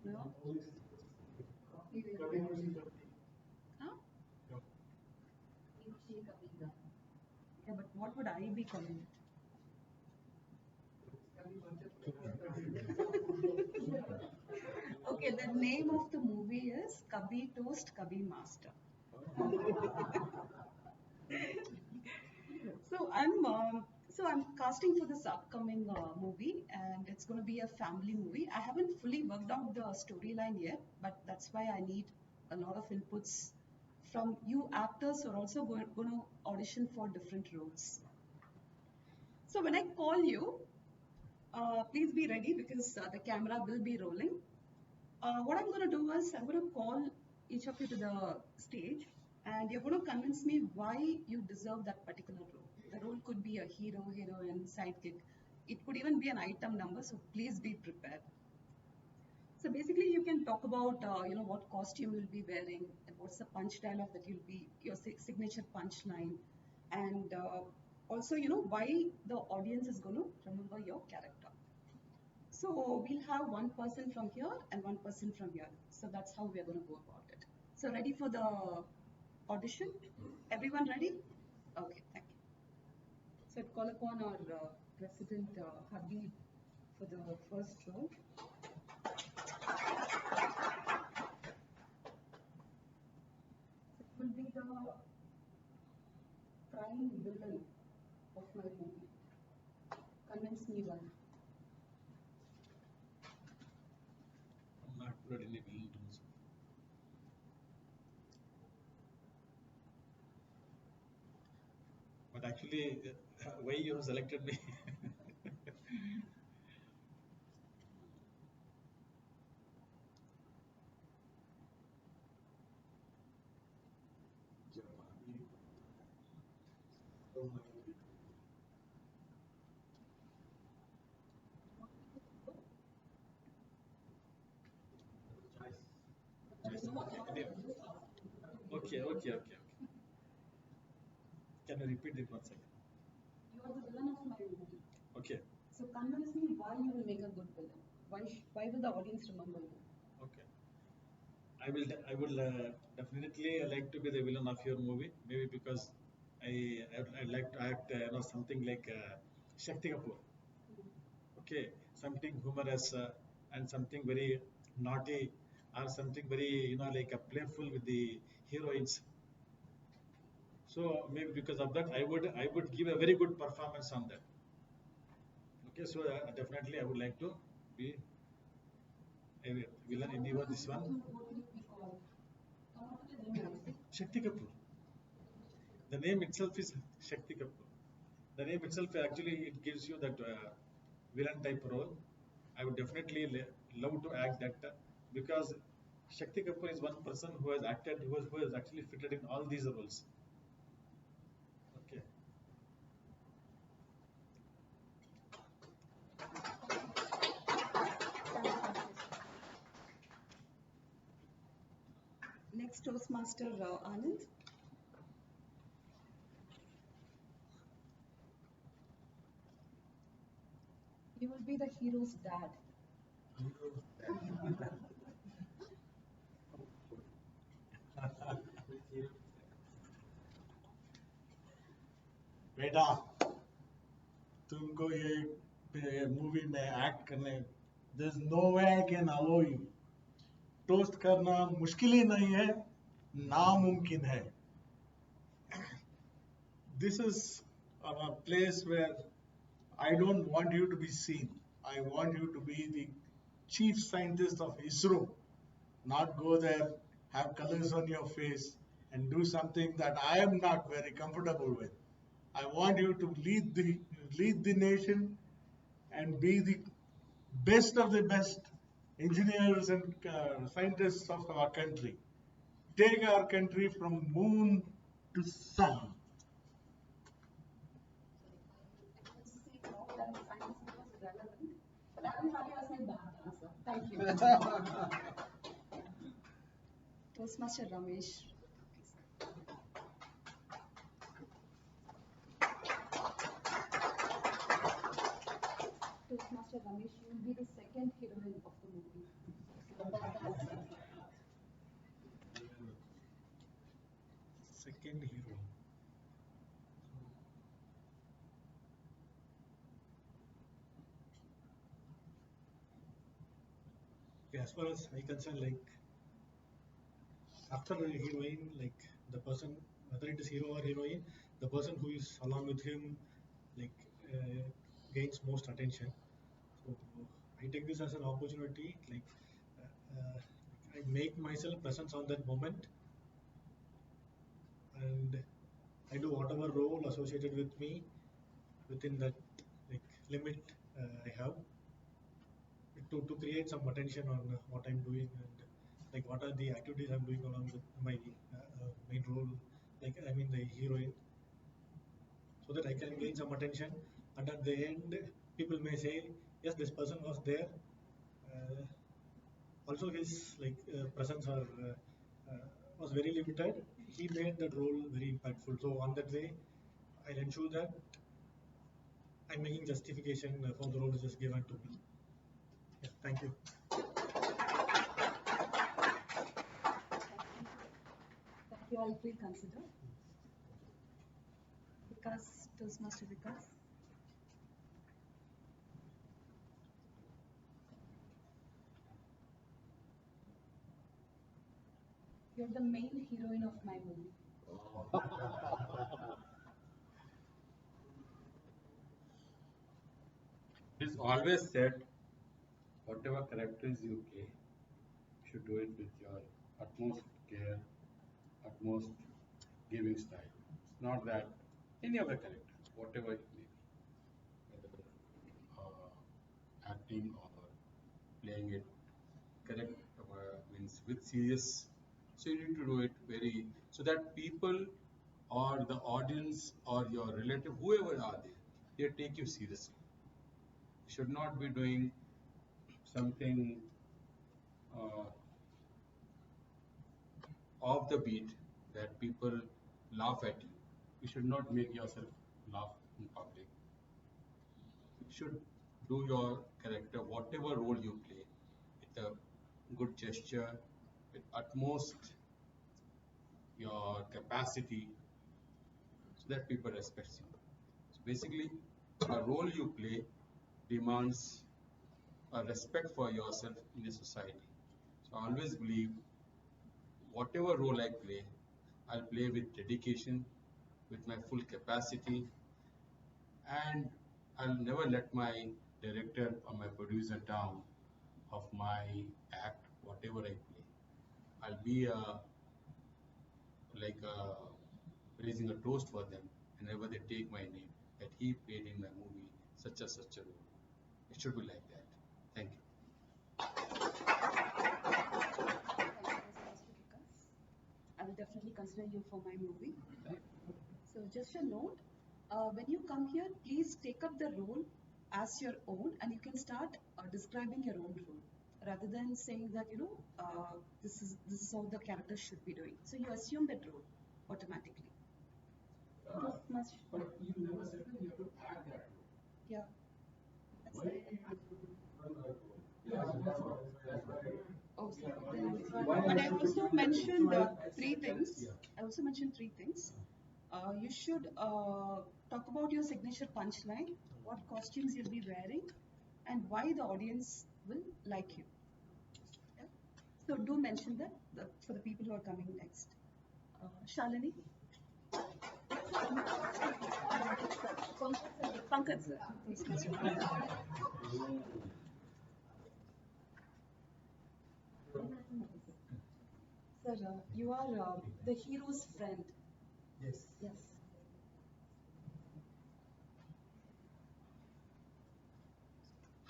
No? Huh? Yeah, but what would I be calling it? Okay, the name of the movie is Kabhi Toast, Kabhi Master. So I'm casting for this upcoming movie, and it's going to be a family movie. I haven't fully worked out the storyline yet, but that's why I need a lot of inputs from you actors who are also going to audition for different roles. So when I call you, please be ready because the camera will be rolling. What I'm going to do is I'm going to call each of you to the stage, and you're going to convince me why you deserve that particular role. The role could be a hero, heroine, sidekick. It could even be an item number, so please be prepared. So basically, you can talk about what costume you'll be wearing, and what's the punch dialogue that you'll be your signature punch line, and also why the audience is going to remember your character. So we'll have one person from here and one person from here. So that's how we're going to go about it. So ready for the audition? Everyone ready? Okay, thank you. So I'd call upon our President Habib for the first role. It will be the prime villain of my movie. Convince me why. I'm not good at any villain roles. But actually, why you have selected me? Okay. Can you repeat it once again? You are the villain of my movie. Okay. So convince me why you will make a good villain. Why will the audience remember you? Okay. I will definitely like to be the villain of your movie. Maybe because I'd like to act something like Shakti Kapoor. Okay, something humorous and something very naughty, or something very like playful with the heroines. So maybe because of that, I would give a very good performance on that. Okay, so definitely I would like to be a villain in even this one. What will it be called? Come up with a name. Shakti Kapoor. The name itself is Shakti Kapoor. The name itself actually it gives you that villain type role. I would definitely love to act that because Shakti Kapoor is one person who has acted, who has actually fitted in all these roles. Okay. Next Toastmaster Anand. You will be the hero's dad. बेटा तुमको ये movie में act करने there's no way I can allow you. Toast करना मुश्किल ही नहीं है, नामुमकिन है. This is a place where I don't want you to be seen. I want you to be the chief scientist of ISRO, not go there, have colors on your face, and do something that I am not very comfortable with. I want you to lead the nation and be the best of the best engineers and scientists of our country. Take our country from moon to sun. I can see now that science was relevant, but I am happy as my bad answer. Thank you. Toastmaster Ramesh. Toastmaster Ramesh, you will be the second heroine of the movie. Second hero. Okay, as far as I concern, like after a heroine, like the person, whether it is hero or heroine, the person who is along with him, like gains most attention. So I take this as an opportunity, like I make myself presence on that moment, and I do whatever role associated with me within that like limit I have to create some attention on what I'm doing and like what are the activities I'm doing along with my main role, like I mean the heroine, so that I can gain some attention. And at the end, people may say, yes, this person was there. Uh, Also his presence was very limited. He made that role very impactful. So on that way, I'll ensure that I'm making justification for the role which is given to me. Yeah, thank you. Thank you all. Please consider. Vikas, Toastmaster Vikas. You're the main heroine of my movie. It is always said, whatever characters you play, you should do it with your utmost care, utmost giving style. It's not that any other character, whatever it may be, whether acting or playing it correct means with serious. So you need to do it very so that people or the audience or your relative, whoever are there, they take you seriously. You should not be doing something uh, off the beat that people laugh at you. You should not make yourself laugh in public. You should do your character, whatever role you play, with a good gesture, with utmost your capacity, so that people respect you. So basically, a role you play demands a respect for yourself in a society. So I always believe whatever role I play, I'll play with dedication, with my full capacity, and I'll never let my director or my producer down of my act, whatever I play. I'll be raising a toast for them whenever they take my name that he played in my movie such a role. It should be like that. Thank you. I will definitely consider you for my movie. So just a note, when you come here, please take up the role as your own and you can start describing your own role rather than saying that, this is how the character should be doing. So you assume that role automatically. Must. But you never said that you have to act that role. Yeah. Why did you run that role? Yeah, that's right. Oh, sorry. But I also mentioned three things. I also mentioned three things. You should talk about your signature punchline, what costumes you'll be wearing, and why the audience will like you. Yeah? So do mention that for the people who are coming next. Shalini? Pankaj, sir. Sir, you are the hero's friend. Yes. Yes.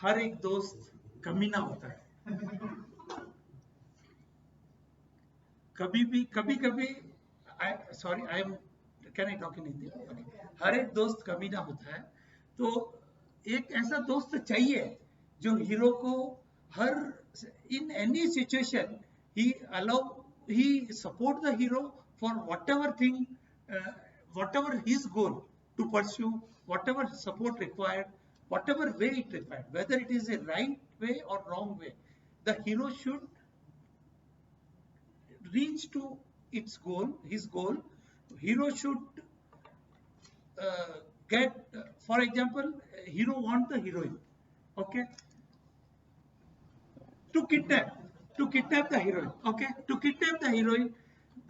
हर एक दोस्त कमीना होता है कभी कभी sorry I am can I talk in Hindi हर एक दोस्त कमीना होता है तो एक ऐसा दोस्त चाहिए जो हीरो को हर in any situation he support the hero for whatever thing whatever his goal to pursue whatever support required whatever way it required whether it is a right way or wrong way the hero should reach to its goal his goal hero should get for example hero want the heroine okay to kidnap the heroine okay to kidnap the heroine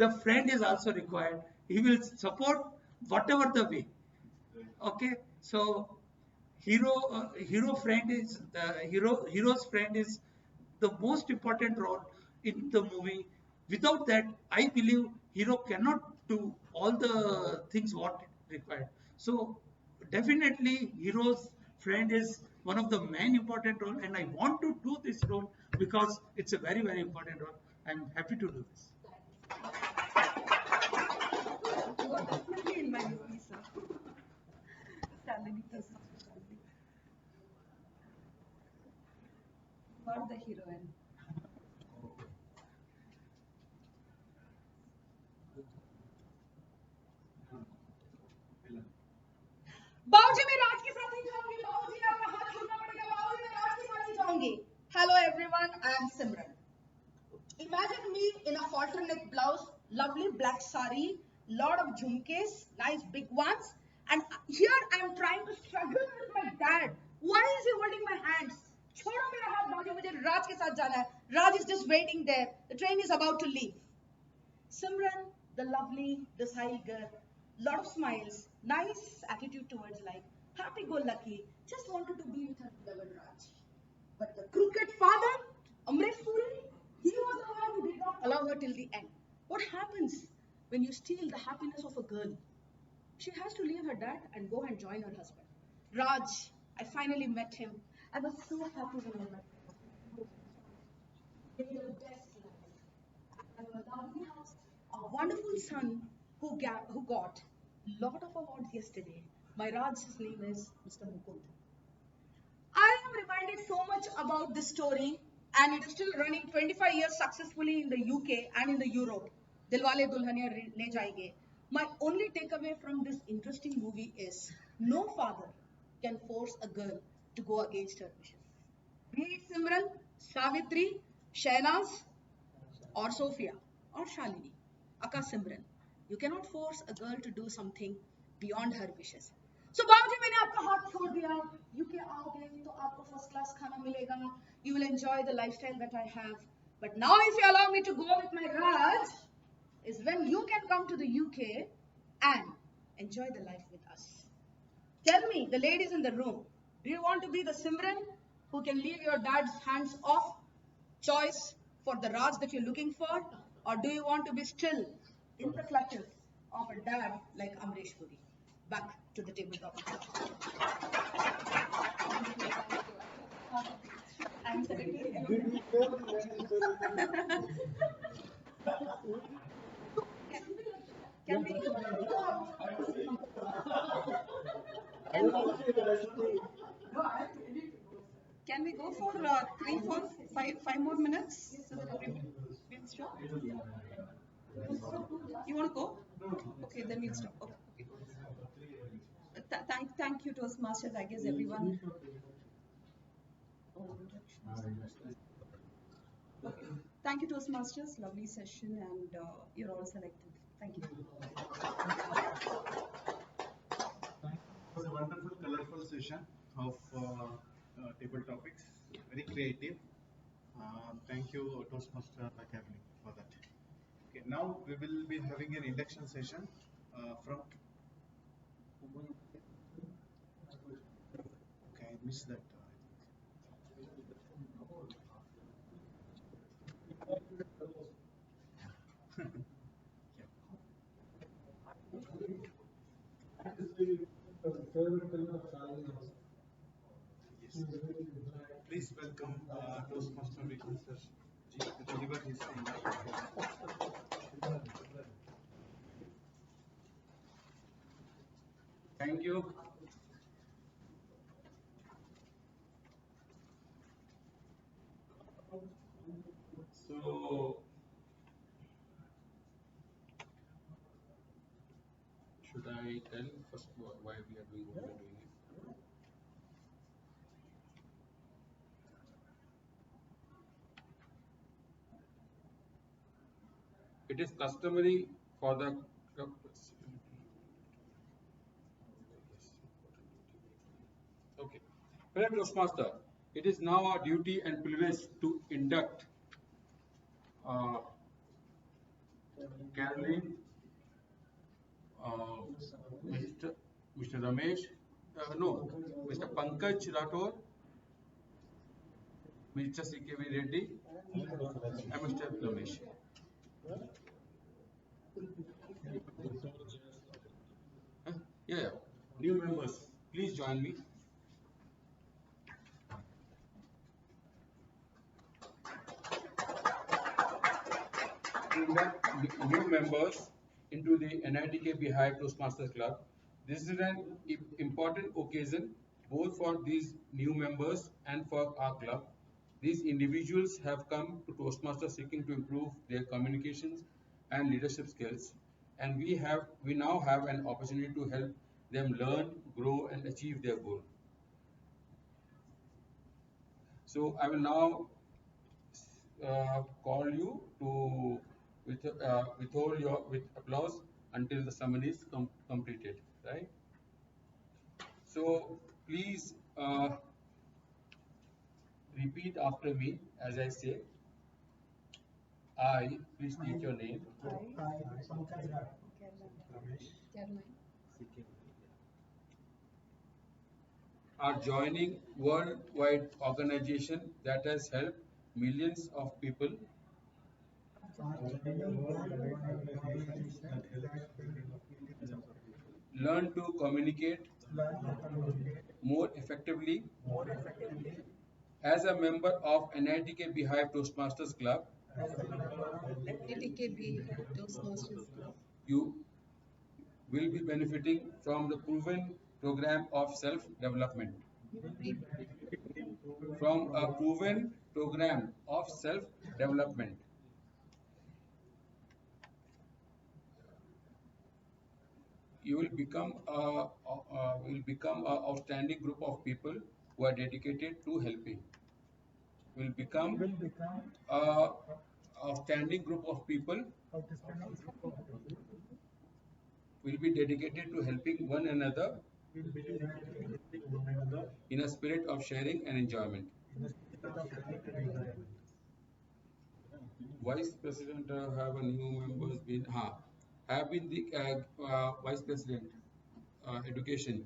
the friend is also required he will support whatever the way okay so hero friend is hero's friend is the most important role in the movie without that I believe hero cannot do all the things what required so definitely hero's friend is one of the main important role and I want to do this role because it's a very very important role I'm happy to do this Definitely in my movie, sir. Shalini, please. You are the heroine. बाबूजी मैं राज के साथ नहीं जाऊंगी, बाबूजी आपका हाथ छोड़ना पड़ेगा, बाबूजी मैं राज के साथ नहीं जाऊंगी. Hello everyone, I am Simran. Imagine me in a halter neck blouse, lovely black sari, lot of jhumkes, nice big ones, and here I am trying to struggle with my dad. Why is he holding my hands? छोड़ो मेरा हाथ बाबूजी, मुझे राज के साथ जाना है. Raj is just waiting there. The train is about to leave. Simran, the lovely, docile girl, lot of smiles, nice attitude towards life, happy-go-lucky, just wanted to be with her beloved Raj. But the crooked father, Amresh Puri, he was the one who did not allow her till the end. What happens when you steal the happiness of a girl? She has to leave her dad and go and join her husband. Raj, I finally met him. I was so happy when I met him. Living the best life. I have a lovely house, a wonderful son who got lot of awards yesterday. My Raj's name is Mr. Mukund. I am reminded so much about this story, and it is still running 25 years successfully in the UK and in the Europe. Dilwale Dulhania Le Jayenge. My only takeaway from this interesting movie is no father can force a girl to go against her wishes. Be it Simran, Savitri, Shahnaz, or Sophia, or Shalini, Aka Simran. You cannot force a girl to do something beyond her wishes. So बाबूजी मैंने आपका हाथ छोड़ दिया. UK आओगे तो आपको first class खाना मिलेगा. You will enjoy the lifestyle that I have. But now if you allow me to go with my Raj, is when you can come to the UK and enjoy the life with us. Tell me, the ladies in the room, do you want to be the Simran who can leave your dad's hands off choice for the Raj that you're looking for? Or do you want to be still in the clutches of a dad like Amresh Puri? Back to the tabletop. I'm Can we Can we go for three, four, five more minutes so that everybody will stop? You want to go? Okay, then we'll stop. Okay. Thank you, Toastmasters. I guess everyone. Okay. Thank you, Toastmasters. Lovely session, and you're all selected. Thank you. It was a wonderful, colorful session of table topics. Very creative. Thank you, Toastmaster Academy, for that. Okay, now we will be having an induction session from. Okay, I missed that. Yes. Please welcome Toastmaster Vikram sir to deliver his Thank you. So, should I tell first why we are doing what we are doing it? It is customary for the okay. Fellow Toastmaster, it is now our duty and privilege to induct Caroline, Mr. Ramesh, no, Mr. Pankaj Rathore, Mr. CKV Reddy, and Mr. Ramesh. Huh? Yeah, new members, please join me. Induct new members into the NITK Bhive Toastmasters Club. This is an important occasion both for these new members and for our club. These individuals have come to Toastmasters seeking to improve their communications and leadership skills, and we now have an opportunity to help them learn, grow, and achieve their goal. So I will now call you to withhold your with applause until the summary is completed. Right. So please repeat after me as I say. I, please state your name, are joining worldwide organization that has helped millions of people learn to communicate more effectively. As a member of NITK Bhive Toastmasters Club, NITK Bhive Toastmasters Club. You will be benefiting from the proven program of self-development. From a proven program of self-development. You will become an outstanding group of people who are dedicated to helping. Will become a outstanding group of people will be dedicated to helping one another in a spirit of sharing and enjoyment. Vice President have a new members been have been the Vice President Education.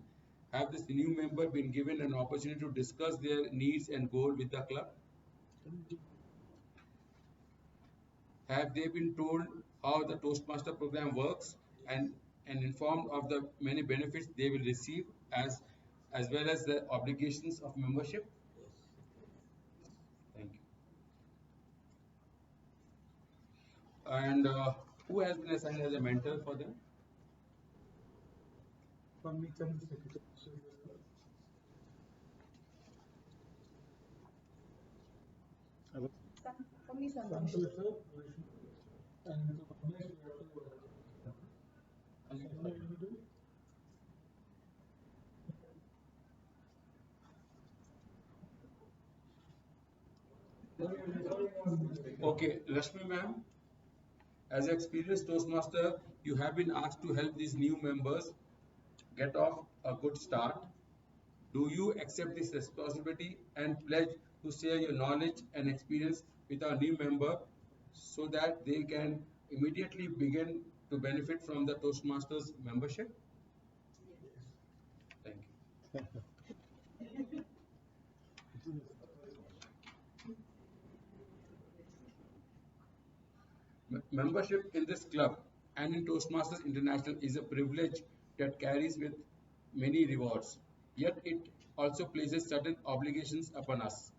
Have this new member been given an opportunity to discuss their needs and goal with the club? Have they been told how the Toastmaster program works and informed of the many benefits they will receive as well as the obligations of membership? Thank you. And who has been assigned as a mentor for them? For me, Okay, Rashmi ma'am, as an experienced Toastmaster, you have been asked to help these new members get off a good start. Do you accept this responsibility and pledge to share your knowledge and experience with our new member so that they can immediately begin to benefit from the Toastmasters membership? Thank you. Membership in this club and in Toastmasters International is a privilege that carries with many rewards. Yet it also places certain obligations upon us.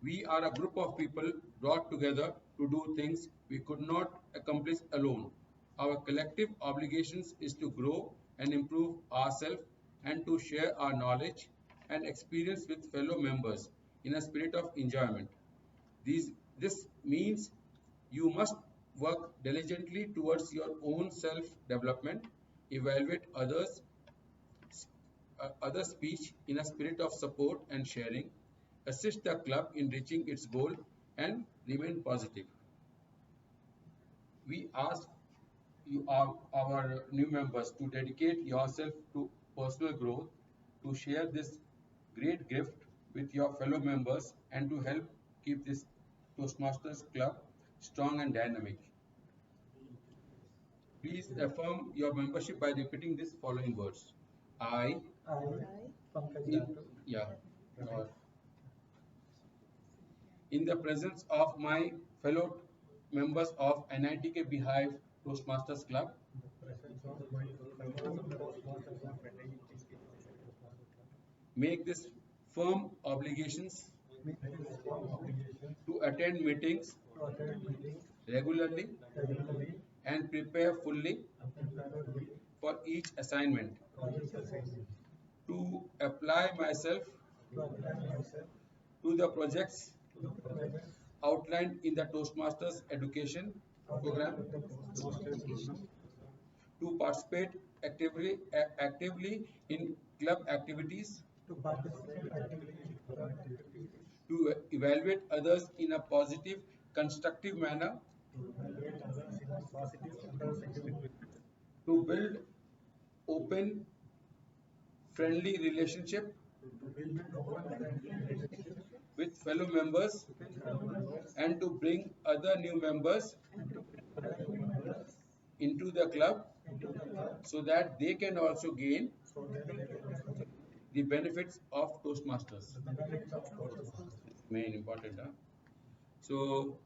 We are a group of people brought together to do things we could not accomplish alone. Our collective obligations is to grow and improve ourselves and to share our knowledge and experience with fellow members in a spirit of enjoyment. This means you must work diligently towards your own self-development, evaluate other speech in a spirit of support and sharing, assist the club in reaching its goal, and remain positive. We ask our new members to dedicate yourself to personal growth, to share this great gift with your fellow members, and to help keep this Toastmasters Club strong and dynamic. Please affirm your membership by repeating these following words. I, yeah, uh, in the presence of my fellow members of NITK Bhive Toastmasters Club, make this firm obligations to attend meetings regularly and prepare fully for each assignment, to apply myself to the projects outlined in the Toastmasters education program, to participate actively in club activities, to evaluate others in a positive, constructive manner, to build open, friendly relationship with fellow members, and to bring other new members into the club so that they can also gain the benefits of Toastmasters. Main important. Huh? So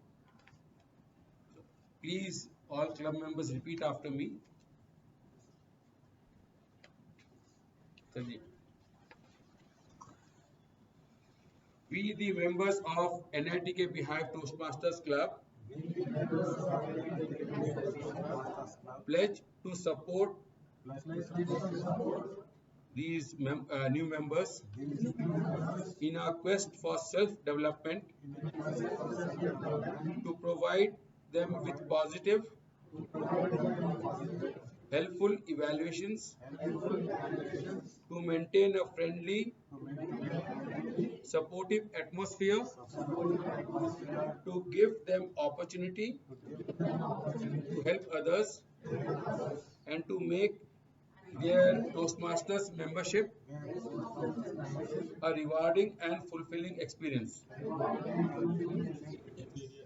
please, all club members, repeat after me. Sandeep. We, the members of NITK Bhive Toastmasters Club, pledge to support these new members in our quest for self-development, to provide them with positive, helpful evaluations, to maintain a friendly, supportive atmosphere, to give them opportunity to help others, and to make their Toastmasters membership a rewarding and fulfilling experience.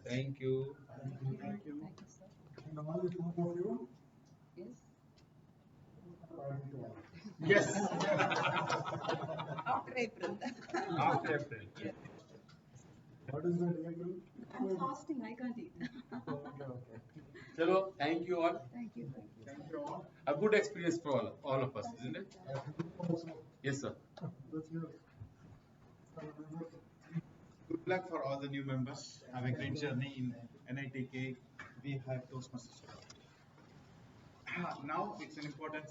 Thank you. And all the group of you? Yes. After April. After April. Yes. What is that, April? I'm fasting, I can't eat. Okay. Chalo, thank you all. Thank you. Thank you all. A good experience for all of us, isn't it? Also, Yes, sir. that's good. Good luck for all the new members. Have a great journey in NITK. We have Toastmasters. Now it's an important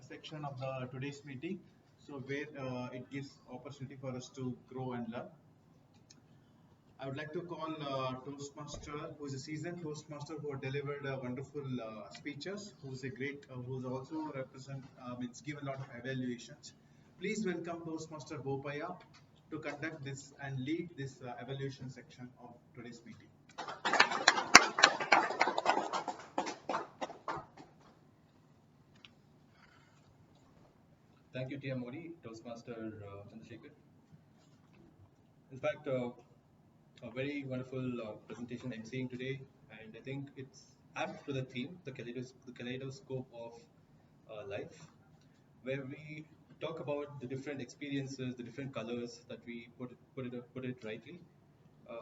section of the today's meeting. So where it gives opportunity for us to grow and learn. I would like to call Toastmaster, who is a seasoned Toastmaster who have delivered wonderful speeches, who's a great, who's also represent, it's given a lot of evaluations. Please welcome Toastmaster Bopaya to conduct this and lead this evaluation section of today's meeting. Thank you, T.M. Modi, Toastmaster Chandrasekhar. In fact, a very wonderful presentation I'm seeing today, and I think it's apt to the theme, the kaleidoscope of life, where we talk about the different experiences, the different colors that we put it rightly,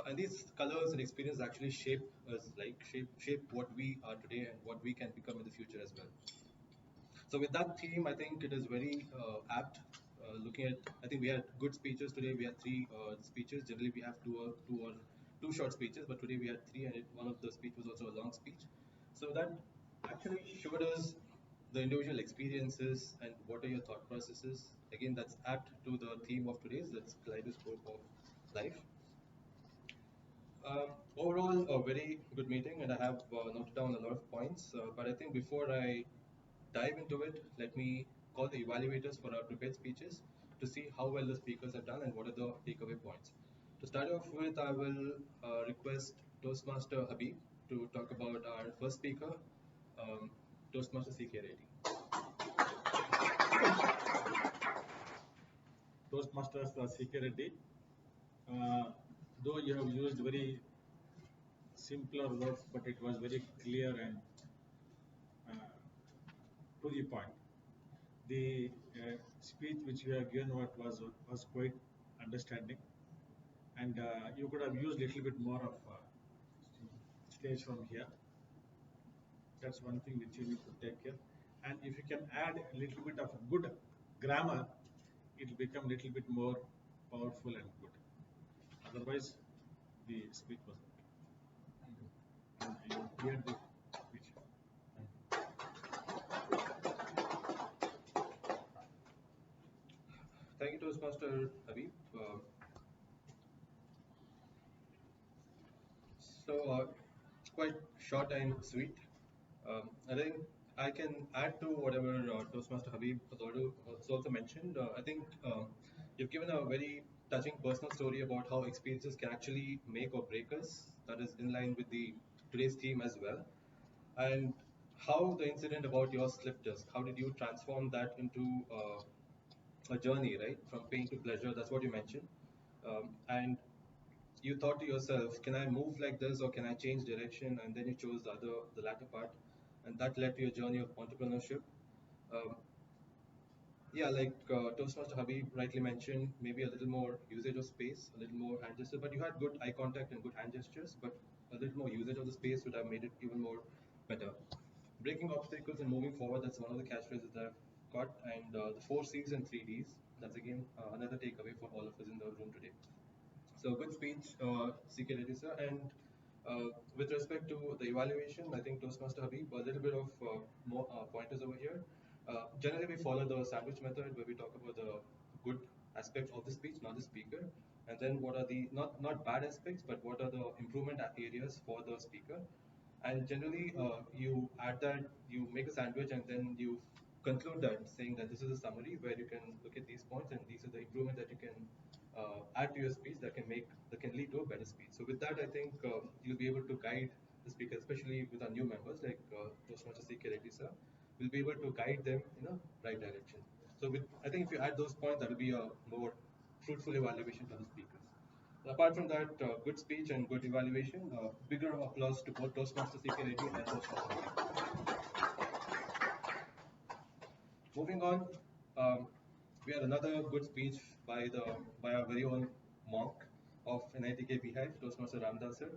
and these colors and experiences actually shape us, like shape what we are today and what we can become in the future as well. So with that theme, I think it is very apt. Looking at, I think we had good speeches today. We had three speeches. Generally, we have two short speeches, but today we had three, and one of the speech was also a long speech. So that actually showed us the individual experiences and what are your thought processes. Again, that's apt to the theme of today's, that's kaleidoscope of life. Overall, a very good meeting, and I have noted down a lot of points. But I think before I dive into it, let me call the evaluators for our prepared speeches to see how well the speakers have done and what are the takeaway points. To start off with, I will request Toastmaster Habib to talk about our first speaker, Toastmaster CK Reddy. Toastmasters CK Reddy. Though you have used very simpler words, but it was very clear and to the point. The speech which you have given was quite understanding, and you could have used a little bit more of stage from here. That's one thing which you need to take care. And if you can add a little bit of good grammar, it will become a little bit more powerful and good. Otherwise, the speech was okay. And you hear the speech. Thank you, Toastmaster Habib. So quite short and sweet. I think I can add to whatever Toastmaster Habib has also mentioned. I think you've given a very touching personal story about how experiences can actually make or break us. That is in line with the today's theme as well. And how the incident about your slip disc, how did you transform that into a journey, right? From pain to pleasure, that's what you mentioned. And you thought to yourself, can I move like this or can I change direction? And then you chose the latter part, and that led to your journey of entrepreneurship. Um, yeah, like Toastmaster Habib rightly mentioned, maybe a little more usage of space, a little more hand gestures, but you had good eye contact and good hand gestures, but a little more usage of the space would have made it even more better. Breaking obstacles and moving forward, that's one of the catchphrases that I've got, and the 4 C's and 3 D's, that's again another takeaway for all of us in the room today. So good speech, CK Ledisa. And with respect to the evaluation, I think Toastmaster Habib, a little bit of more pointers over here. Generally, we follow the sandwich method where we talk about the good aspects of the speech, not the speaker, and then what are the not bad aspects, but what are the improvement areas for the speaker. And generally, you add that, you make a sandwich, and then you conclude that saying that this is a summary where you can look at these points and these are the improvement that you can add to your speech that can lead to a better speech. So with that, I think you'll be able to guide the speaker, especially with our new members like Toastmaster CK Reddy sir. We'll be able to guide them in a right direction. So I think if you add those points, that will be a more fruitful evaluation for the speakers. Apart from that, good speech and good evaluation, bigger applause to both Toastmaster CK Reddy and Toastmaster. Moving on, we had another good speech by our very own monk of NITK Bhive, Toastmaster Ramdas sir.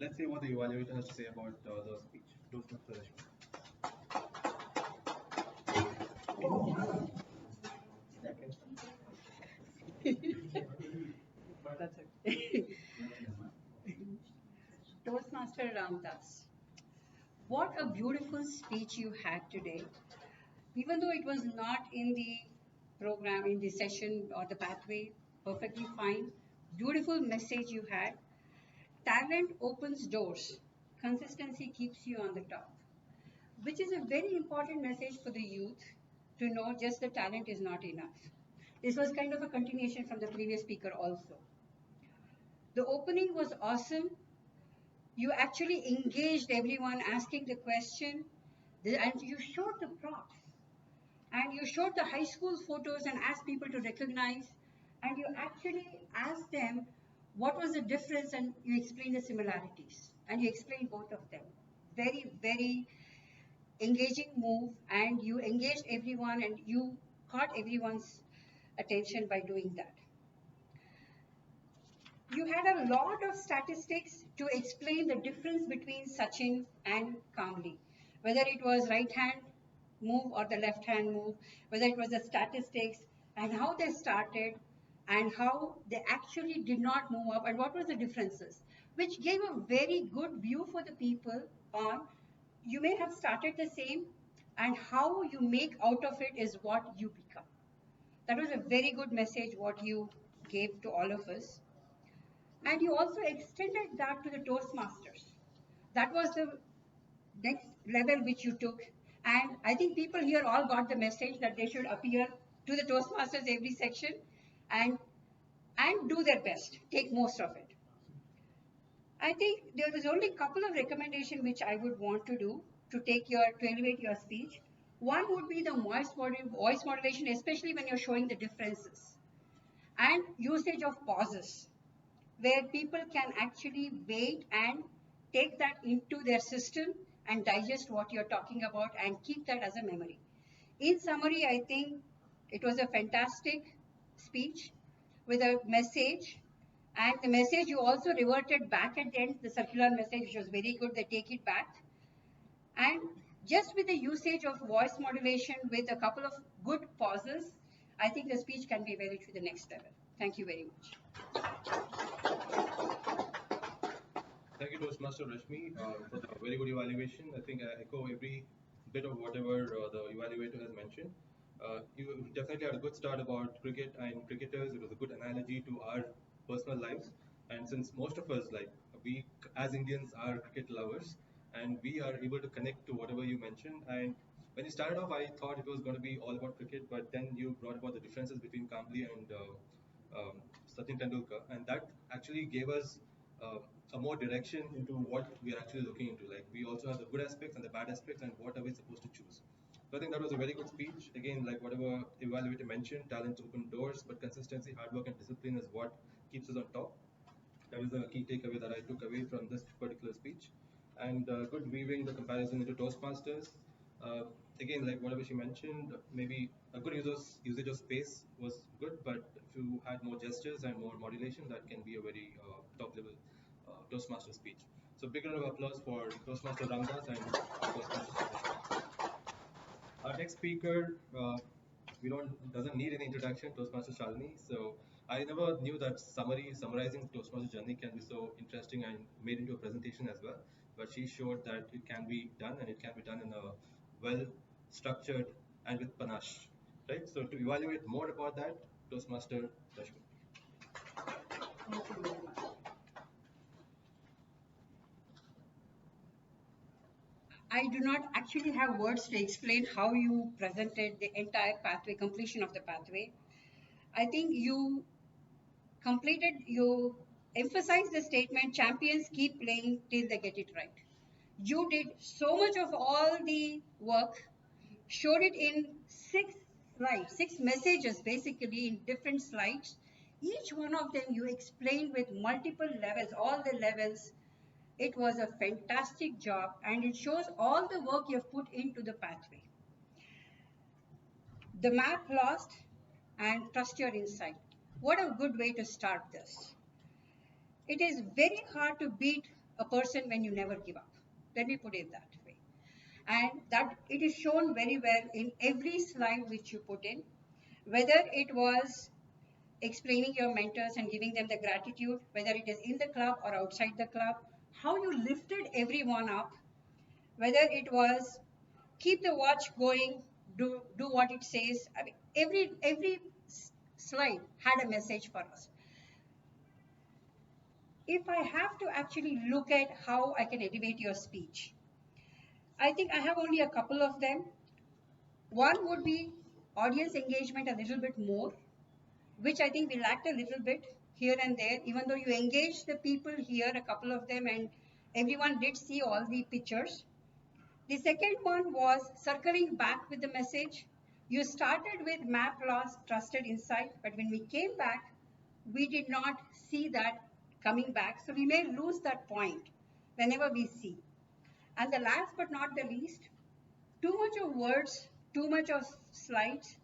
Let's see what the evaluator has to say about the speech. Toastmaster Rashmi. That's okay. Toastmaster Ramdas, what a beautiful speech you had today. Even though it was not in the program, in the session or the pathway, perfectly fine. Beautiful message you had. Talent opens doors. Consistency keeps you on the top, which is a very important message for the youth to know just the talent is not enough. This was kind of a continuation from the previous speaker also. The opening was awesome. You actually engaged everyone asking the question, and you showed the props, and you showed the high school photos and asked people to recognize, and you actually asked them what was the difference, and you explained the similarities, and you explained both of them. Very, very engaging move, and you engaged everyone and you caught everyone's attention by doing that. You had a lot of statistics to explain the difference between Sachin and Kamli, whether it was right hand move or the left hand move, whether it was the statistics and how they started and how they actually did not move up and what was the differences, which gave a very good view for the people on you may have started the same and how you make out of it is what you become. That was a very good message what you gave to all of us. And you also extended that to the Toastmasters. That was the next level which you took. And I think people here all got the message that they should appear to the Toastmasters every section and do their best, take most of it. I think there is only a couple of recommendations which I would want to do to elevate your speech. One would be the voice modulation, especially when you're showing the differences, and usage of pauses, where people can actually wait and take that into their system and digest what you're talking about and keep that as a memory. In summary, I think it was a fantastic speech with a message. And the message you also reverted back at the end, the circular message, which was very good. They take it back. And just with the usage of voice modulation with a couple of good pauses, I think the speech can be elevated to the next level. Thank you very much. Thank you, Toastmaster Rashmi, for the very good evaluation. I think I echo every bit of whatever the evaluator has mentioned. You definitely had a good start about cricket and cricketers. It was a good analogy to our personal lives. And since most of us, like we as Indians, are cricket lovers, and we are able to connect to whatever you mentioned. And when you started off, I thought it was going to be all about cricket, but then you brought about the differences between Kambli and Sachin Tendulkar, and that actually gave us uh, a more direction into what we are actually looking into. Like we also have the good aspects and the bad aspects, and what are we supposed to choose. So I think that was a very good speech. Again, like whatever evaluator mentioned, talent open doors, but consistency, hard work, and discipline is what keeps us on top. That is the key takeaway that I took away from this particular speech. And good weaving the comparison into Toastmasters. Uh, Again, like whatever she mentioned, maybe a good usage of space was good, but if you had more gestures and more modulation, that can be a very top level Toastmaster speech. So big round of applause for Toastmaster Ramdas and Toastmaster. Our next speaker, we don't doesn't need any introduction, Toastmaster Shalini. So I never knew that summarizing Toastmaster journey can be so interesting and made into a presentation as well. But she showed that it can be done, and it can be done in a well structured and with panache, right? So to evaluate more about that, Toastmaster Rashmi. Thank you very much. I do not actually have words to explain how you presented the entire pathway, completion of the pathway. I think you emphasized the statement champions keep playing till they get it right. You did so much of all the work, showed it in 6 slides, 6 messages basically in different slides. Each one of them you explained with multiple levels, all the levels. It was a fantastic job and it shows all the work you've put into the pathway. The map lost and trust your insight. What a good way to start this. It is very hard to beat a person when you never give up. Let me put it that way. And that it is shown very well in every slide which you put in, whether it was explaining your mentors and giving them the gratitude, whether it is in the club or outside the club, how you lifted everyone up, whether it was keep the watch going, do what it says. I mean, every slide had a message for us. If I have to actually look at how I can elevate your speech, I think I have only a couple of them. One would be audience engagement a little bit more, which I think we lacked a little bit here and there, even though you engaged the people here, a couple of them, and everyone did see all the pictures. The second one was circling back with the message. You started with map loss, trusted insight, but when we came back, we did not see that coming back. So we may lose that point whenever we see. And the last but not the least, too much of words, too much of slides.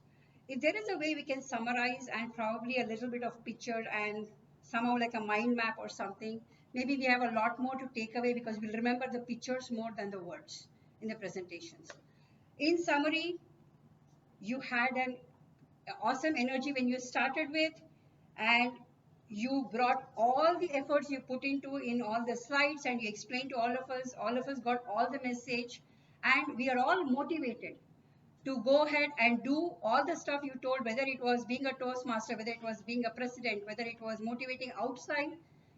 If there is a way we can summarize and probably a little bit of picture and somehow like a mind map or something, maybe we have a lot more to take away because we'll remember the pictures more than the words in the presentations. In summary, you had an awesome energy when you started with, and you brought all the efforts you put into in all the slides, and you explained to all of us got all the message, and we are all motivated to go ahead and do all the stuff you told, whether it was being a Toastmaster, whether it was being a president, whether it was motivating outside.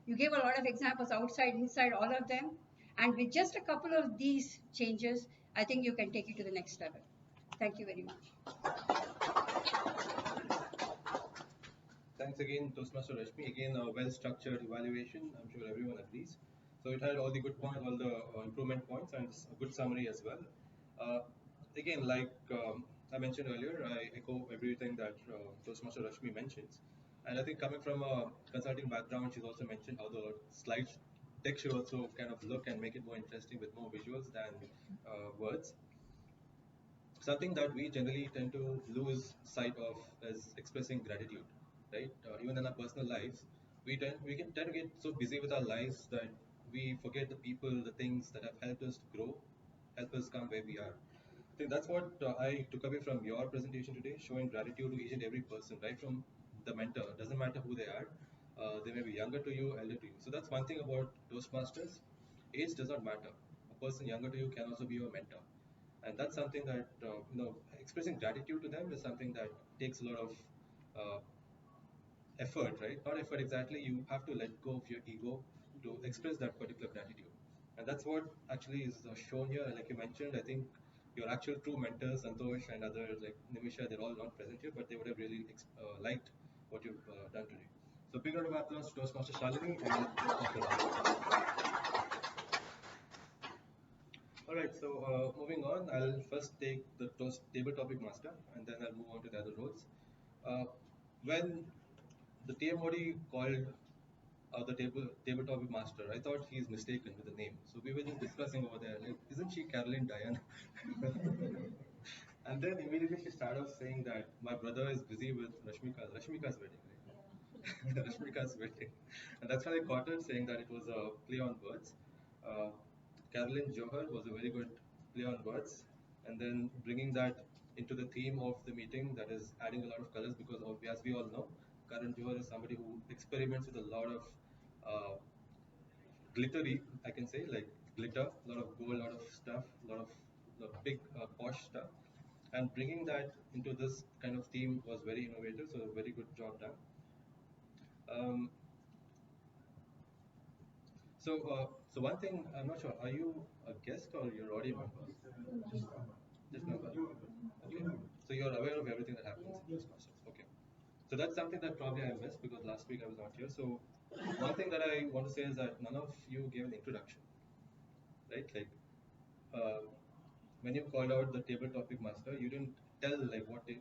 You gave a lot of examples outside, inside, all of them. And with just a couple of these changes, I think you can take it to the next level. Thank you very much. Thanks again, Toastmaster Rashmi. Again, a well-structured evaluation. I'm sure everyone agrees. So it had all the good points, all the improvement points, and a good summary as well. Uh, Again, like I mentioned earlier, I echo everything that Toastmaster Rashmi mentions. And I think coming from a consulting background, she's also mentioned how the slide deck should also kind of look and make it more interesting with more visuals than words. Something that we generally tend to lose sight of is expressing gratitude, right? Even in our personal lives, we can tend to get so busy with our lives that we forget the people, the things that have helped us to grow, help us come where we are. I think that's what I took away from your presentation today, showing gratitude to each and every person, right from the mentor. Doesn't matter who they are. They may be younger to you, elder to you. So that's one thing about Toastmasters. Age does not matter. A person younger to you can also be your mentor, and that's something that expressing gratitude to them is something that takes a lot of uh, effort, right? Not effort exactly. You have to let go of your ego to express that particular gratitude, and that's what actually is shown here. Like you mentioned, I think your actual true mentors, Santosh and others like Nimisha, they're all not present here, but they would have really liked what you've done today. So big round of applause to Toastmaster Shalini and Toastmaster Rahul. All right, so moving on, I'll first take the table topic master, and then I'll move on to the other roles. When the TMOD called the table topic master, I thought he's mistaken with the name. So we were just discussing over there, like, isn't she Caroline Diana? And then immediately she started off saying that my brother is busy with Rashmika's wedding, right? Rashmika's wedding. And that's when I caught her saying that it was a play on words. Uh, Caroline Johar was a very good play on words. And then bringing that into the theme of the meeting, that is adding a lot of colors because, as we all know, Karan Johar is somebody who experiments with a lot of uh, glittery, I can say, like glitter, a lot of gold, a lot of stuff, lot of big posh stuff. And bringing that into this kind of theme was very innovative, so a very good job done. Um, so one thing, I'm not sure, are you a guest or you're already a member? Just member. Okay. So you're aware of everything that happens in Toastmasters. Okay. So that's something that probably I missed because last week I was not here. So one thing that I want to say is that none of you gave an introduction, right? Like uh, when you called out the table topic master, you didn't tell like what a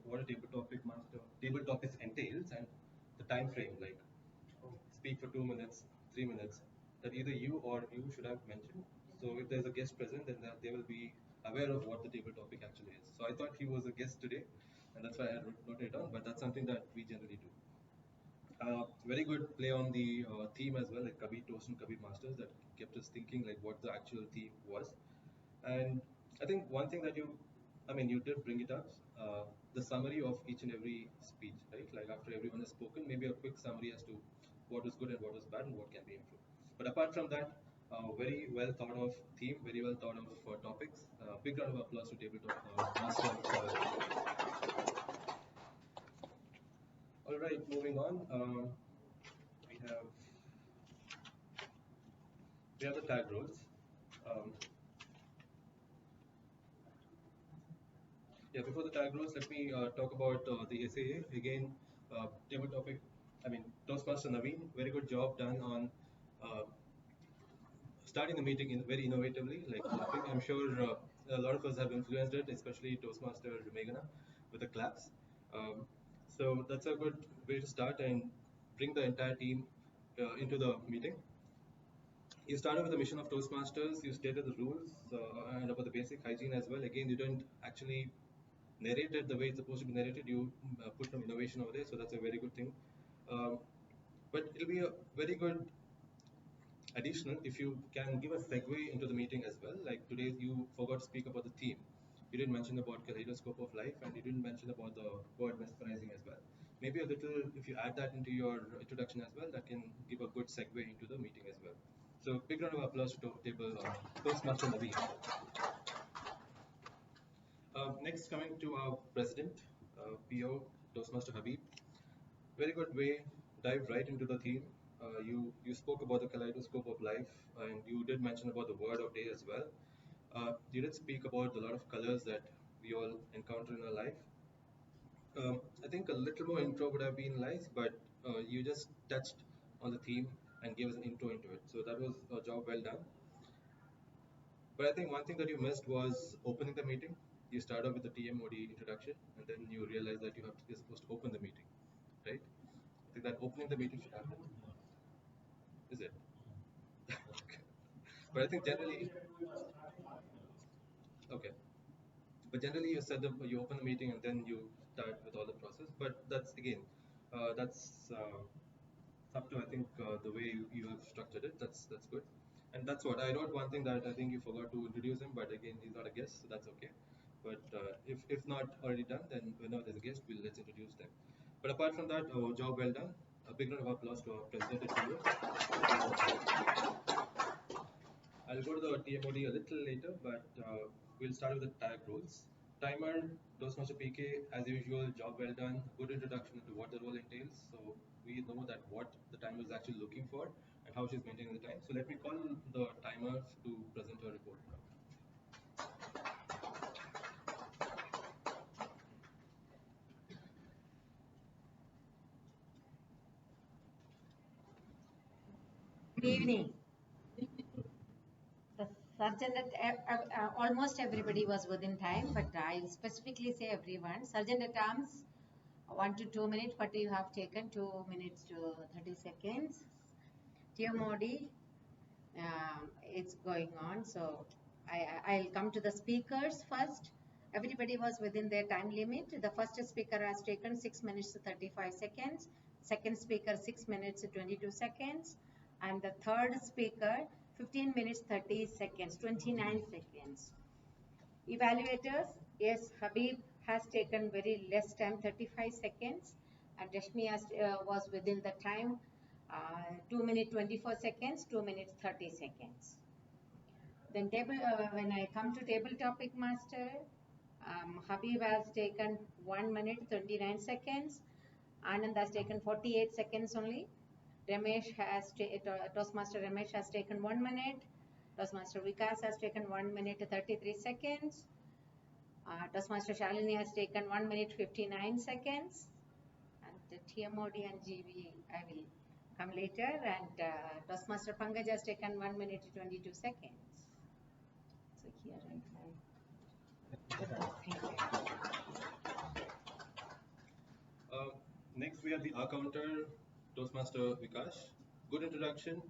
table topics entails and the time frame. Like speak for 2 minutes, 3 minutes. That either you or you should have mentioned. So if there's a guest present, then they will be aware of what the table topic actually is. So I thought he was a guest today, and that's why I wrote it down. But that's something that we generally do. Very good play on the theme as well, like Kabhi Toast and Kabhi Masters, that kept us thinking like what the actual theme was. And I think one thing that you did bring it up, the summary of each and every speech, right? Like after everyone has spoken, maybe a quick summary as to what was good and what was bad and what can be improved. But apart from that, very well thought of theme, very well thought of topics. Big round of applause to Tabletop Master. All right, moving on. We have we have the tag roles. Um, Yeah, before the tag rules, let me talk about the SAA. Again, table topic, Toastmaster Naveen, very good job done on uh, starting the meeting very innovatively, like clapping. I'm sure a lot of us have influenced it, especially Toastmaster Meghana with the claps. So that's a good way to start and bring the entire team into the meeting. You started with the mission of Toastmasters, you stated the rules and about the basic hygiene as well. Again, you didn't actually narrated the way it's supposed to be narrated. You put some innovation over there, so that's a very good thing. But it'll be a very good additional if you can give a segue into the meeting as well. Like today, you forgot to speak about the theme. You didn't mention about kaleidoscope of life, and you didn't mention about the word mesmerizing as well. Maybe a little, if you add that into your introduction as well, that can give a good segue into the meeting as well. So, big round of applause to table Toastmaster Naveed. Next, coming to our president, PO, Toastmaster Habib. Very good way, dive right into the theme. You spoke about the kaleidoscope of life, and you did mention about the word of day as well. You did speak about a lot of colors that we all encounter in our life. I think a little more intro would have been nice, but you just touched on the theme and gave us an intro into it. So that was a job well done. But I think one thing that you missed was opening the meeting. You start off with the TMOD introduction, and then you realize that you're supposed to open the meeting, right? I think that opening the meeting should happen. Is it? Okay. But I think generally, okay. But generally, you open the meeting and then you start with all the process. But that's again, that's up to I think the way you have structured it. That's good. And that's what I wrote. One thing that I think you forgot to introduce him, but again, he's not a guest, so that's okay. But if not already done, then whenever there's a guest, let's introduce them. But apart from that, job well done. A big round of applause to our president and CEO. I'll go to the TMOD a little later, but we'll start with the tag rules. Timer, Toastmaster PK, as usual, job well done. Good introduction into what the role entails. So we know that what the timer is actually looking for and how she's maintaining the time. So let me call the timer to present her report. Good evening. The surgeon at almost everybody was within time, but I'll specifically say everyone. Surgeon at arms, 1 to 2 minutes, but you have taken 2 minutes to 30 seconds. Dear Modi, it's going on. So I'll come to the speakers first. Everybody was within their time limit. The first speaker has taken 6 minutes to 35 seconds. Second speaker 6 minutes to 22 seconds. And the third speaker 15 minutes 30 seconds, 29 seconds. Evaluators, yes, Habib has taken very less time, 35 seconds. And Rashmi was within the time, 2 minutes 24 seconds, 2 minutes 30 seconds. Then when I come to table topic master, Habib has taken 1 minute 29 seconds. Anand has taken 48 seconds only. Toastmaster Ramesh has taken 1 minute. Toastmaster Vikas has taken 1 minute 33 seconds. Toastmaster Shalini has taken 1 minute 59 seconds. And the TMOD and GB, I will come later. And Toastmaster Pankaj has taken 1 minute 22 seconds. So here Next, we have the R counter, Toastmaster Vikash. Good introduction.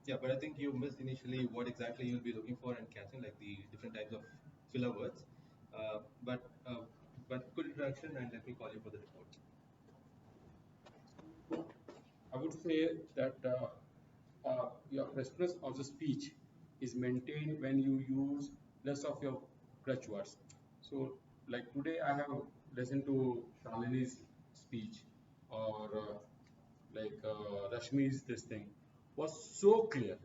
Yeah, but I think you missed initially what exactly you'll be looking for and catching, like the different types of filler words. Uh, but uh, but good introduction, and let me call you for the report. I would say that your freshness of the speech is maintained when you use less of your crutch words. So, like today, I have listened to Shalini's speech, or Rashmi's this thing was so clear.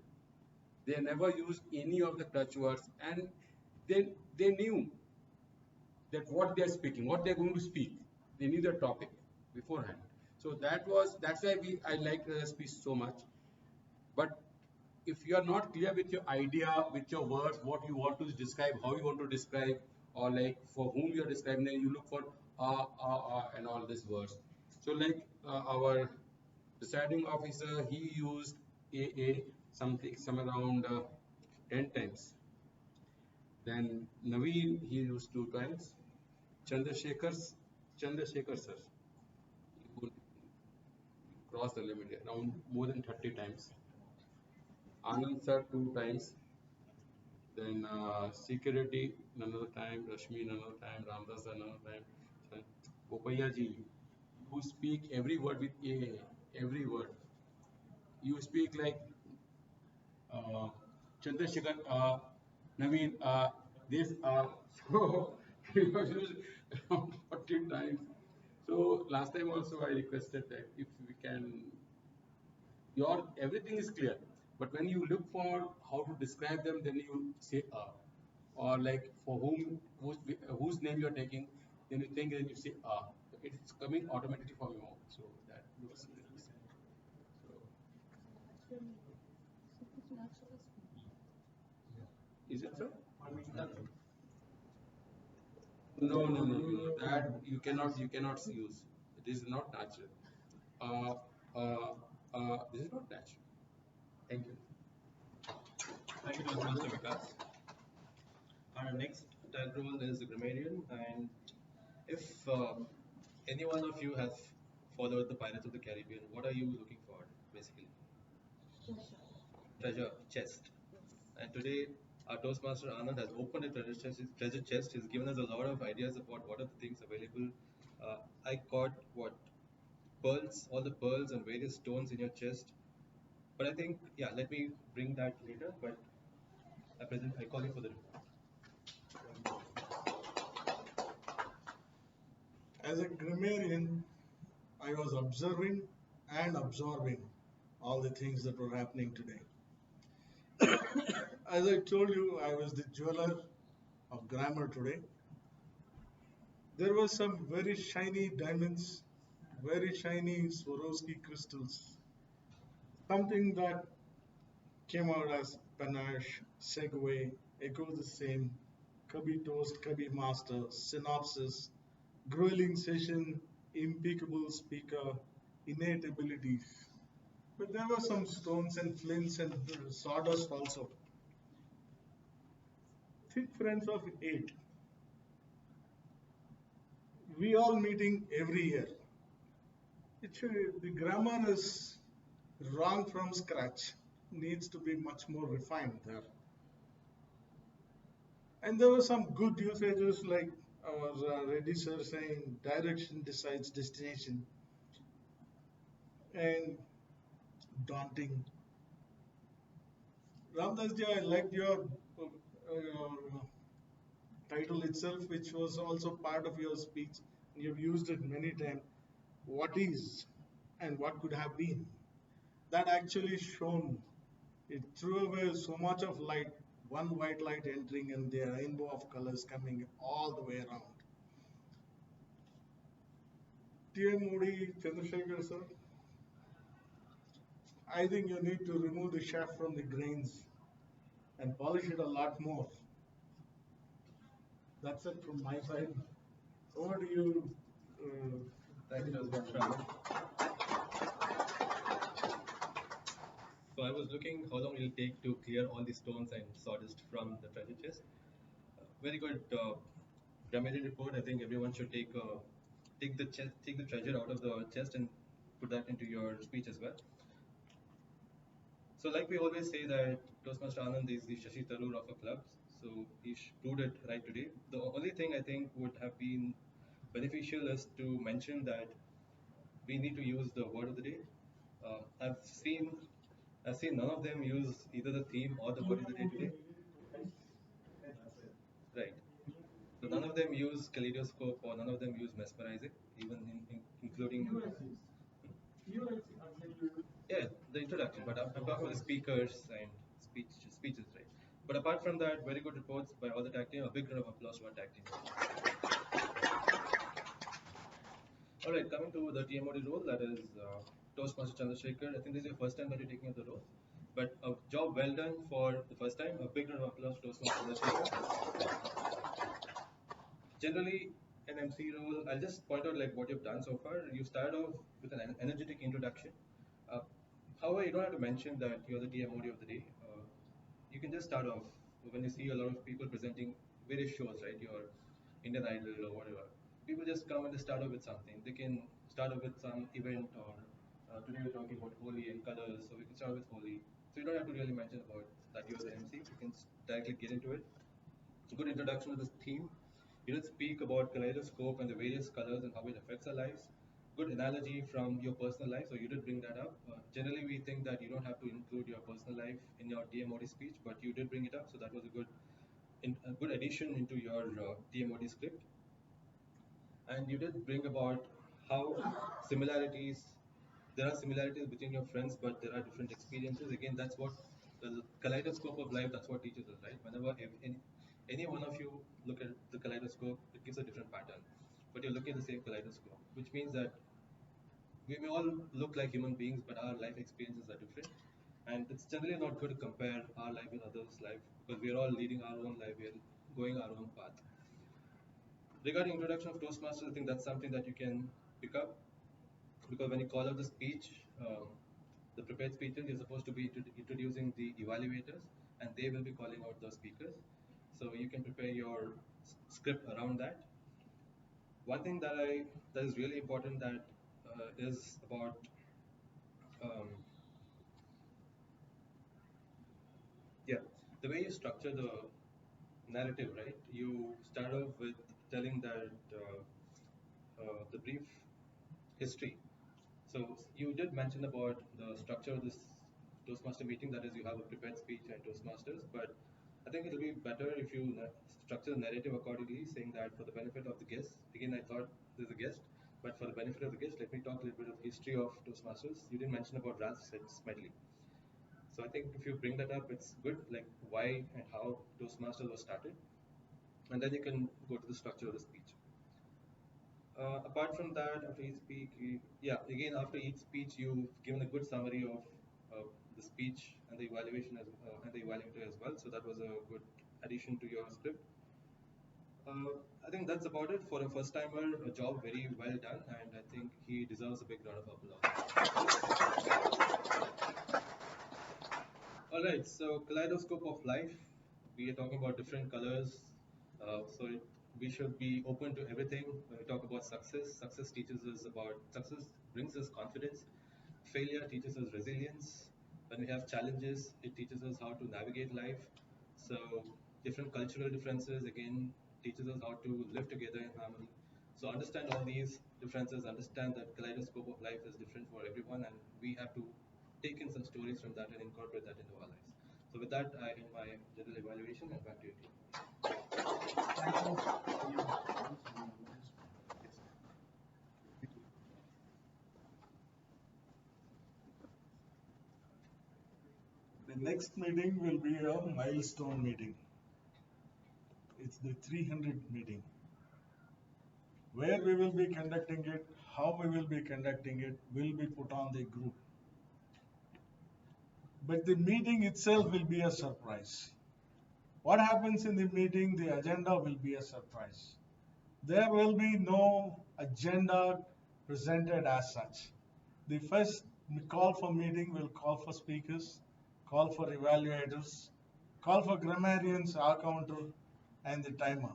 They never used any of the crutch words, and they knew that what they are speaking, what they are going to speak. They knew the topic beforehand. So that's why I like the speech so much. But if you are not clear with your idea, with your words, what you want to describe, how you want to describe, or like for whom you are describing, then you look for and all these words. So like our deciding officer, he used a something some around 10 times. Then Naveen, he used 2 times. Chandrasekhar sir, he would cross the limit around more than 30 times. Anand sir 2 times. Then security another time, Rashmi another time, Ramdas another time. Popaya ji, you speak every word with A, every word. You speak like uh, Chandrasekhar, Naveen, this, so you have used around 40 times. So last time also I requested that if we can, your everything is clear, but when you look for how to describe them, then you say or like for whose name you are taking, then you think, then you say it's coming automatically from your mouth. So that looks nice. So is it so? No. That you cannot use. This is not natural. Uh, this is not natural. Thank you. Thank you, Toastmaster Vikas. Our next tag role is the grammarian, and if any one of you has followed the Pirates of the Caribbean, what are you looking for, basically? Treasure chest. And today, our Toastmaster Anand has opened a treasure chest. He's given us a lot of ideas about what are the things available. I caught what pearls, all the pearls and various stones in your chest. But I think, yeah, let me bring that later. But I call you for the report. As a grammarian, I was observing and absorbing all the things that were happening today. As I told you, I was the jeweler of grammar today. There were some very shiny diamonds, very shiny Swarovski crystals, something that came out as panache, segue, echo the same, Kabhi toast, Kabhi master, synopsis, grueling session, impeccable speaker, innate abilities. But there were some stones and flints and sawdust also. Thick friends of eight. We all meeting every year. The grammar is wrong from scratch. Needs to be much more refined there. And there were some good usages like our Reddy sir saying direction decides destination and daunting. Ramdas ji, I liked your title itself, which was also part of your speech. You've used it many times. What is and what could have been. That actually shone. It threw away so much of light, one white light entering and the rainbow of colors coming all the way around. Dear Modi Chandrasekhar sir, I think you need to remove the shaft from the grains and polish it a lot more. That's it from my side. Over to you. Thank you, Mr. So I was looking how long it will take to clear all the stones and sawdust from the treasure chest. Very good damaging report. I think everyone should take the treasure out of the chest and put that into your speech as well. So like we always say that Toastmaster Anand is the Shashi Tharoor of our clubs. So he proved it right today. The only thing I think would have been beneficial is to mention that we need to use the word of the day. Uh, I've seen I've seen none of them use either the theme or the word of the day today. Right. So none of them use kaleidoscope or none of them use mesmerizing, even including yeah, the introduction. But I'm talking about the speakers and speeches, right? But apart from that, very good reports by all the tag team. A big round of applause to our tag team. All right, coming to the TMOD role, that is Toastmaster Chandrasekhar. I think this is your first time that you're taking up the role, but a job well done for the first time. A big round of applause to Toastmaster Chandrasekhar. Generally, an MC role, I'll just point out like what you've done so far. You started off with an energetic introduction. Uh, However, you don't have to mention that you're the TMOD of the day. You can just start off when you see a lot of people presenting various shows, right? Your Indian Idol or whatever. People just come and they start off with something. They can start off with some event or today we're talking about Holi and colors, so we can start with Holi. So you don't have to really mention about that you're the MC. You can directly get into it. Good introduction to this theme. You did speak about kaleidoscope and the various colors and how it affects our lives. Good analogy from your personal life, so you did bring that up. Generally, we think that you don't have to include your personal life in your DMOD speech, but you did bring it up, so that was a good addition into your DMOD script. And you did bring about how there are similarities between your friends, but there are different experiences. Again, that's what the kaleidoscope of life, that's what teaches us, right? Whenever any one of you look at the kaleidoscope, it gives a different pattern. But you're looking at the same kaleidoscope, which means that we may all look like human beings, but our life experiences are different. And it's generally not good to compare our life with others' life because we're all leading our own life, we're going our own path. Regarding introduction of Toastmasters, I think that's something that you can pick up because when you call out the speech, the prepared speeches, you're supposed to be introducing the evaluators and they will be calling out the speakers. So you can prepare your script around that. One thing that is really important that is about um, yeah, the way you structure the narrative, right? You start off with telling that the brief history. So you did mention about the structure of this Toastmaster meeting, that is, you have a prepared speech and Toastmasters, but I think it'll be better if you structure the narrative accordingly, saying that for the benefit of the guests, again, I thought there's a guest, but for the benefit of the guest, let me talk a little bit of history of Toastmasters. You didn't mention about Ralph Smedley. So I think if you bring that up, it's good, like why and how Toastmasters was started, and then you can go to the structure of the speech. Apart from that, after each speech, yeah, again after each speech, you've given a good summary of the speech and the evaluation and the evaluator as well. So that was a good addition to your script. I think that's about it for a first timer. A job very well done, and I think he deserves a big round of applause. All right, so kaleidoscope of life. We are talking about different colors. We should be open to everything. When we talk about success, success teaches us about success brings us confidence. Failure teaches us resilience. When we have challenges, it teaches us how to navigate life. So different cultural differences again teaches us how to live together in harmony. So understand all these differences. Understand that kaleidoscope of life is different for everyone, and we have to take in some stories from that and incorporate that into our lives. So with that, I end my general evaluation and back to you. The next meeting will be a milestone meeting. It's the 300 meeting. Where we will be conducting it, how we will be conducting it, will be put on the group. But the meeting itself will be a surprise. What happens in the meeting, the agenda will be a surprise. There will be no agenda presented as such. The first call for meeting will call for speakers, call for evaluators, call for grammarians, our counter, and the timer.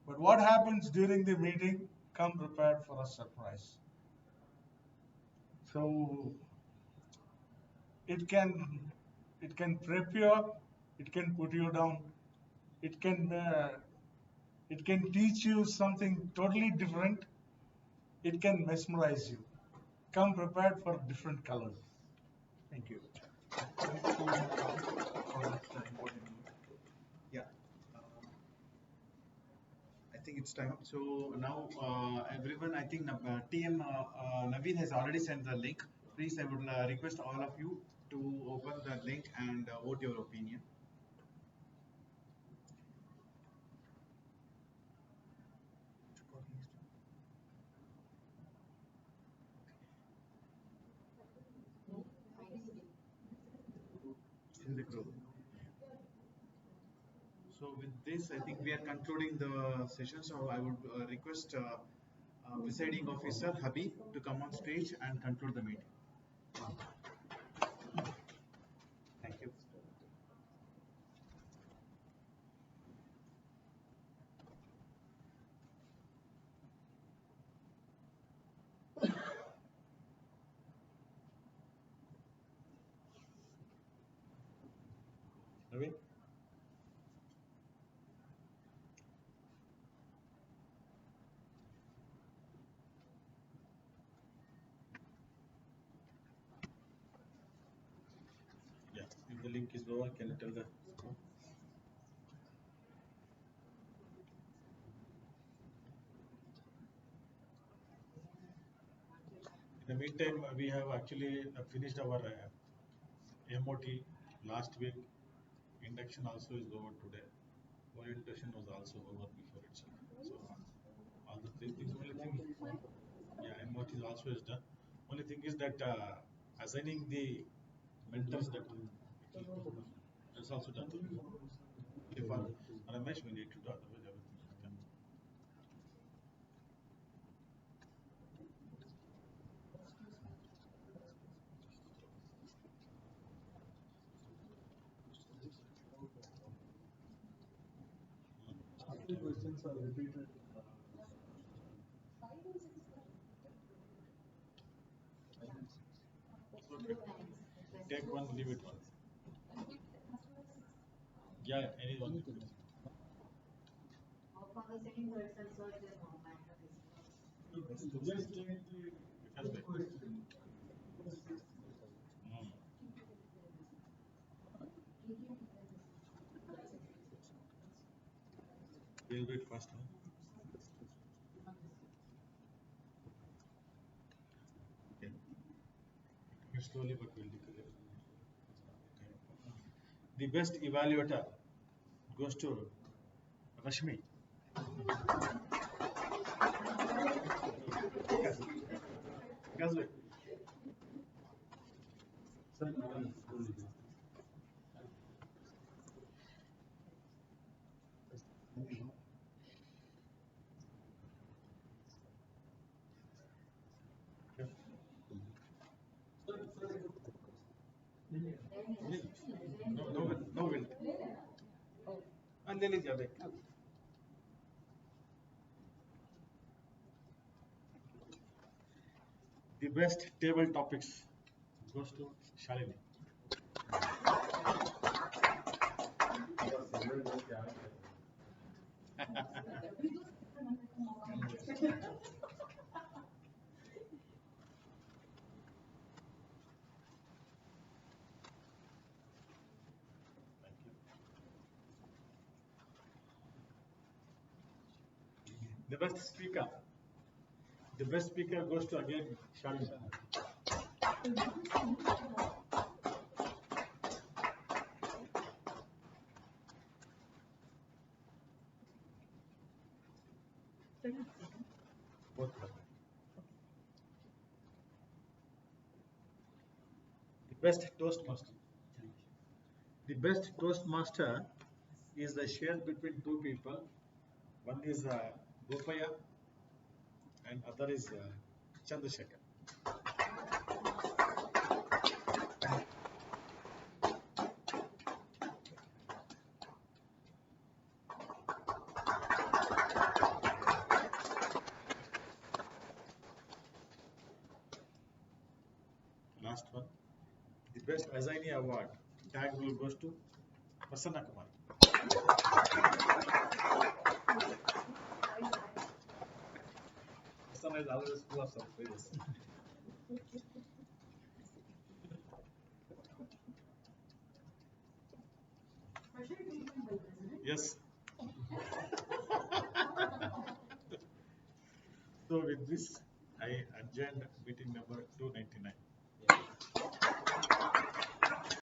But what happens during the meeting, come prepared for a surprise. So it can prep you up, it can put you down, it can teach you something totally different, it can mesmerize you. Come prepared for different colors. Thank you. Yeah. I think it's time. So now, everyone, I think TM Naveen has already sent the link. Please, I would request all of you to open the link and vote your opinion. In the group. So with this, I think we are concluding the session. So I would request presiding officer Habib to come on stage and conclude the meeting. Thank you. Naveen? Yeah, if the link is over, can you tell the In the meantime, we have actually finished our MOT last week. Induction also is over today. Orientation was also over before itself. So all the three things. Only thing, yeah, MOT is also is done. Only thing is that assigning the mentors that is also done. If for Ramesh, we need to do otherwise everything is done. Two questions are repeated. Okay. Take one, leave it one. Yeah, anyone. Just take the question. We'll do it first. Okay. Slowly, but we'll declare. The best evaluator goes to Rashmi. Gazli. Wilt. No, no, no wilt. And Lily Jabek. The best table topics goes to Shalini. The best speaker. The best speaker goes to again Shalini. Both of them. The best Toastmaster. The best Toastmaster is the share between two people. One is Gopaya and other is Chandrasekhar. Last one. The best Azani Award tag will goes to Prasanna Kumar. Prasanna is always full of surprises. Yes. So with this, I adjourned meeting number 299.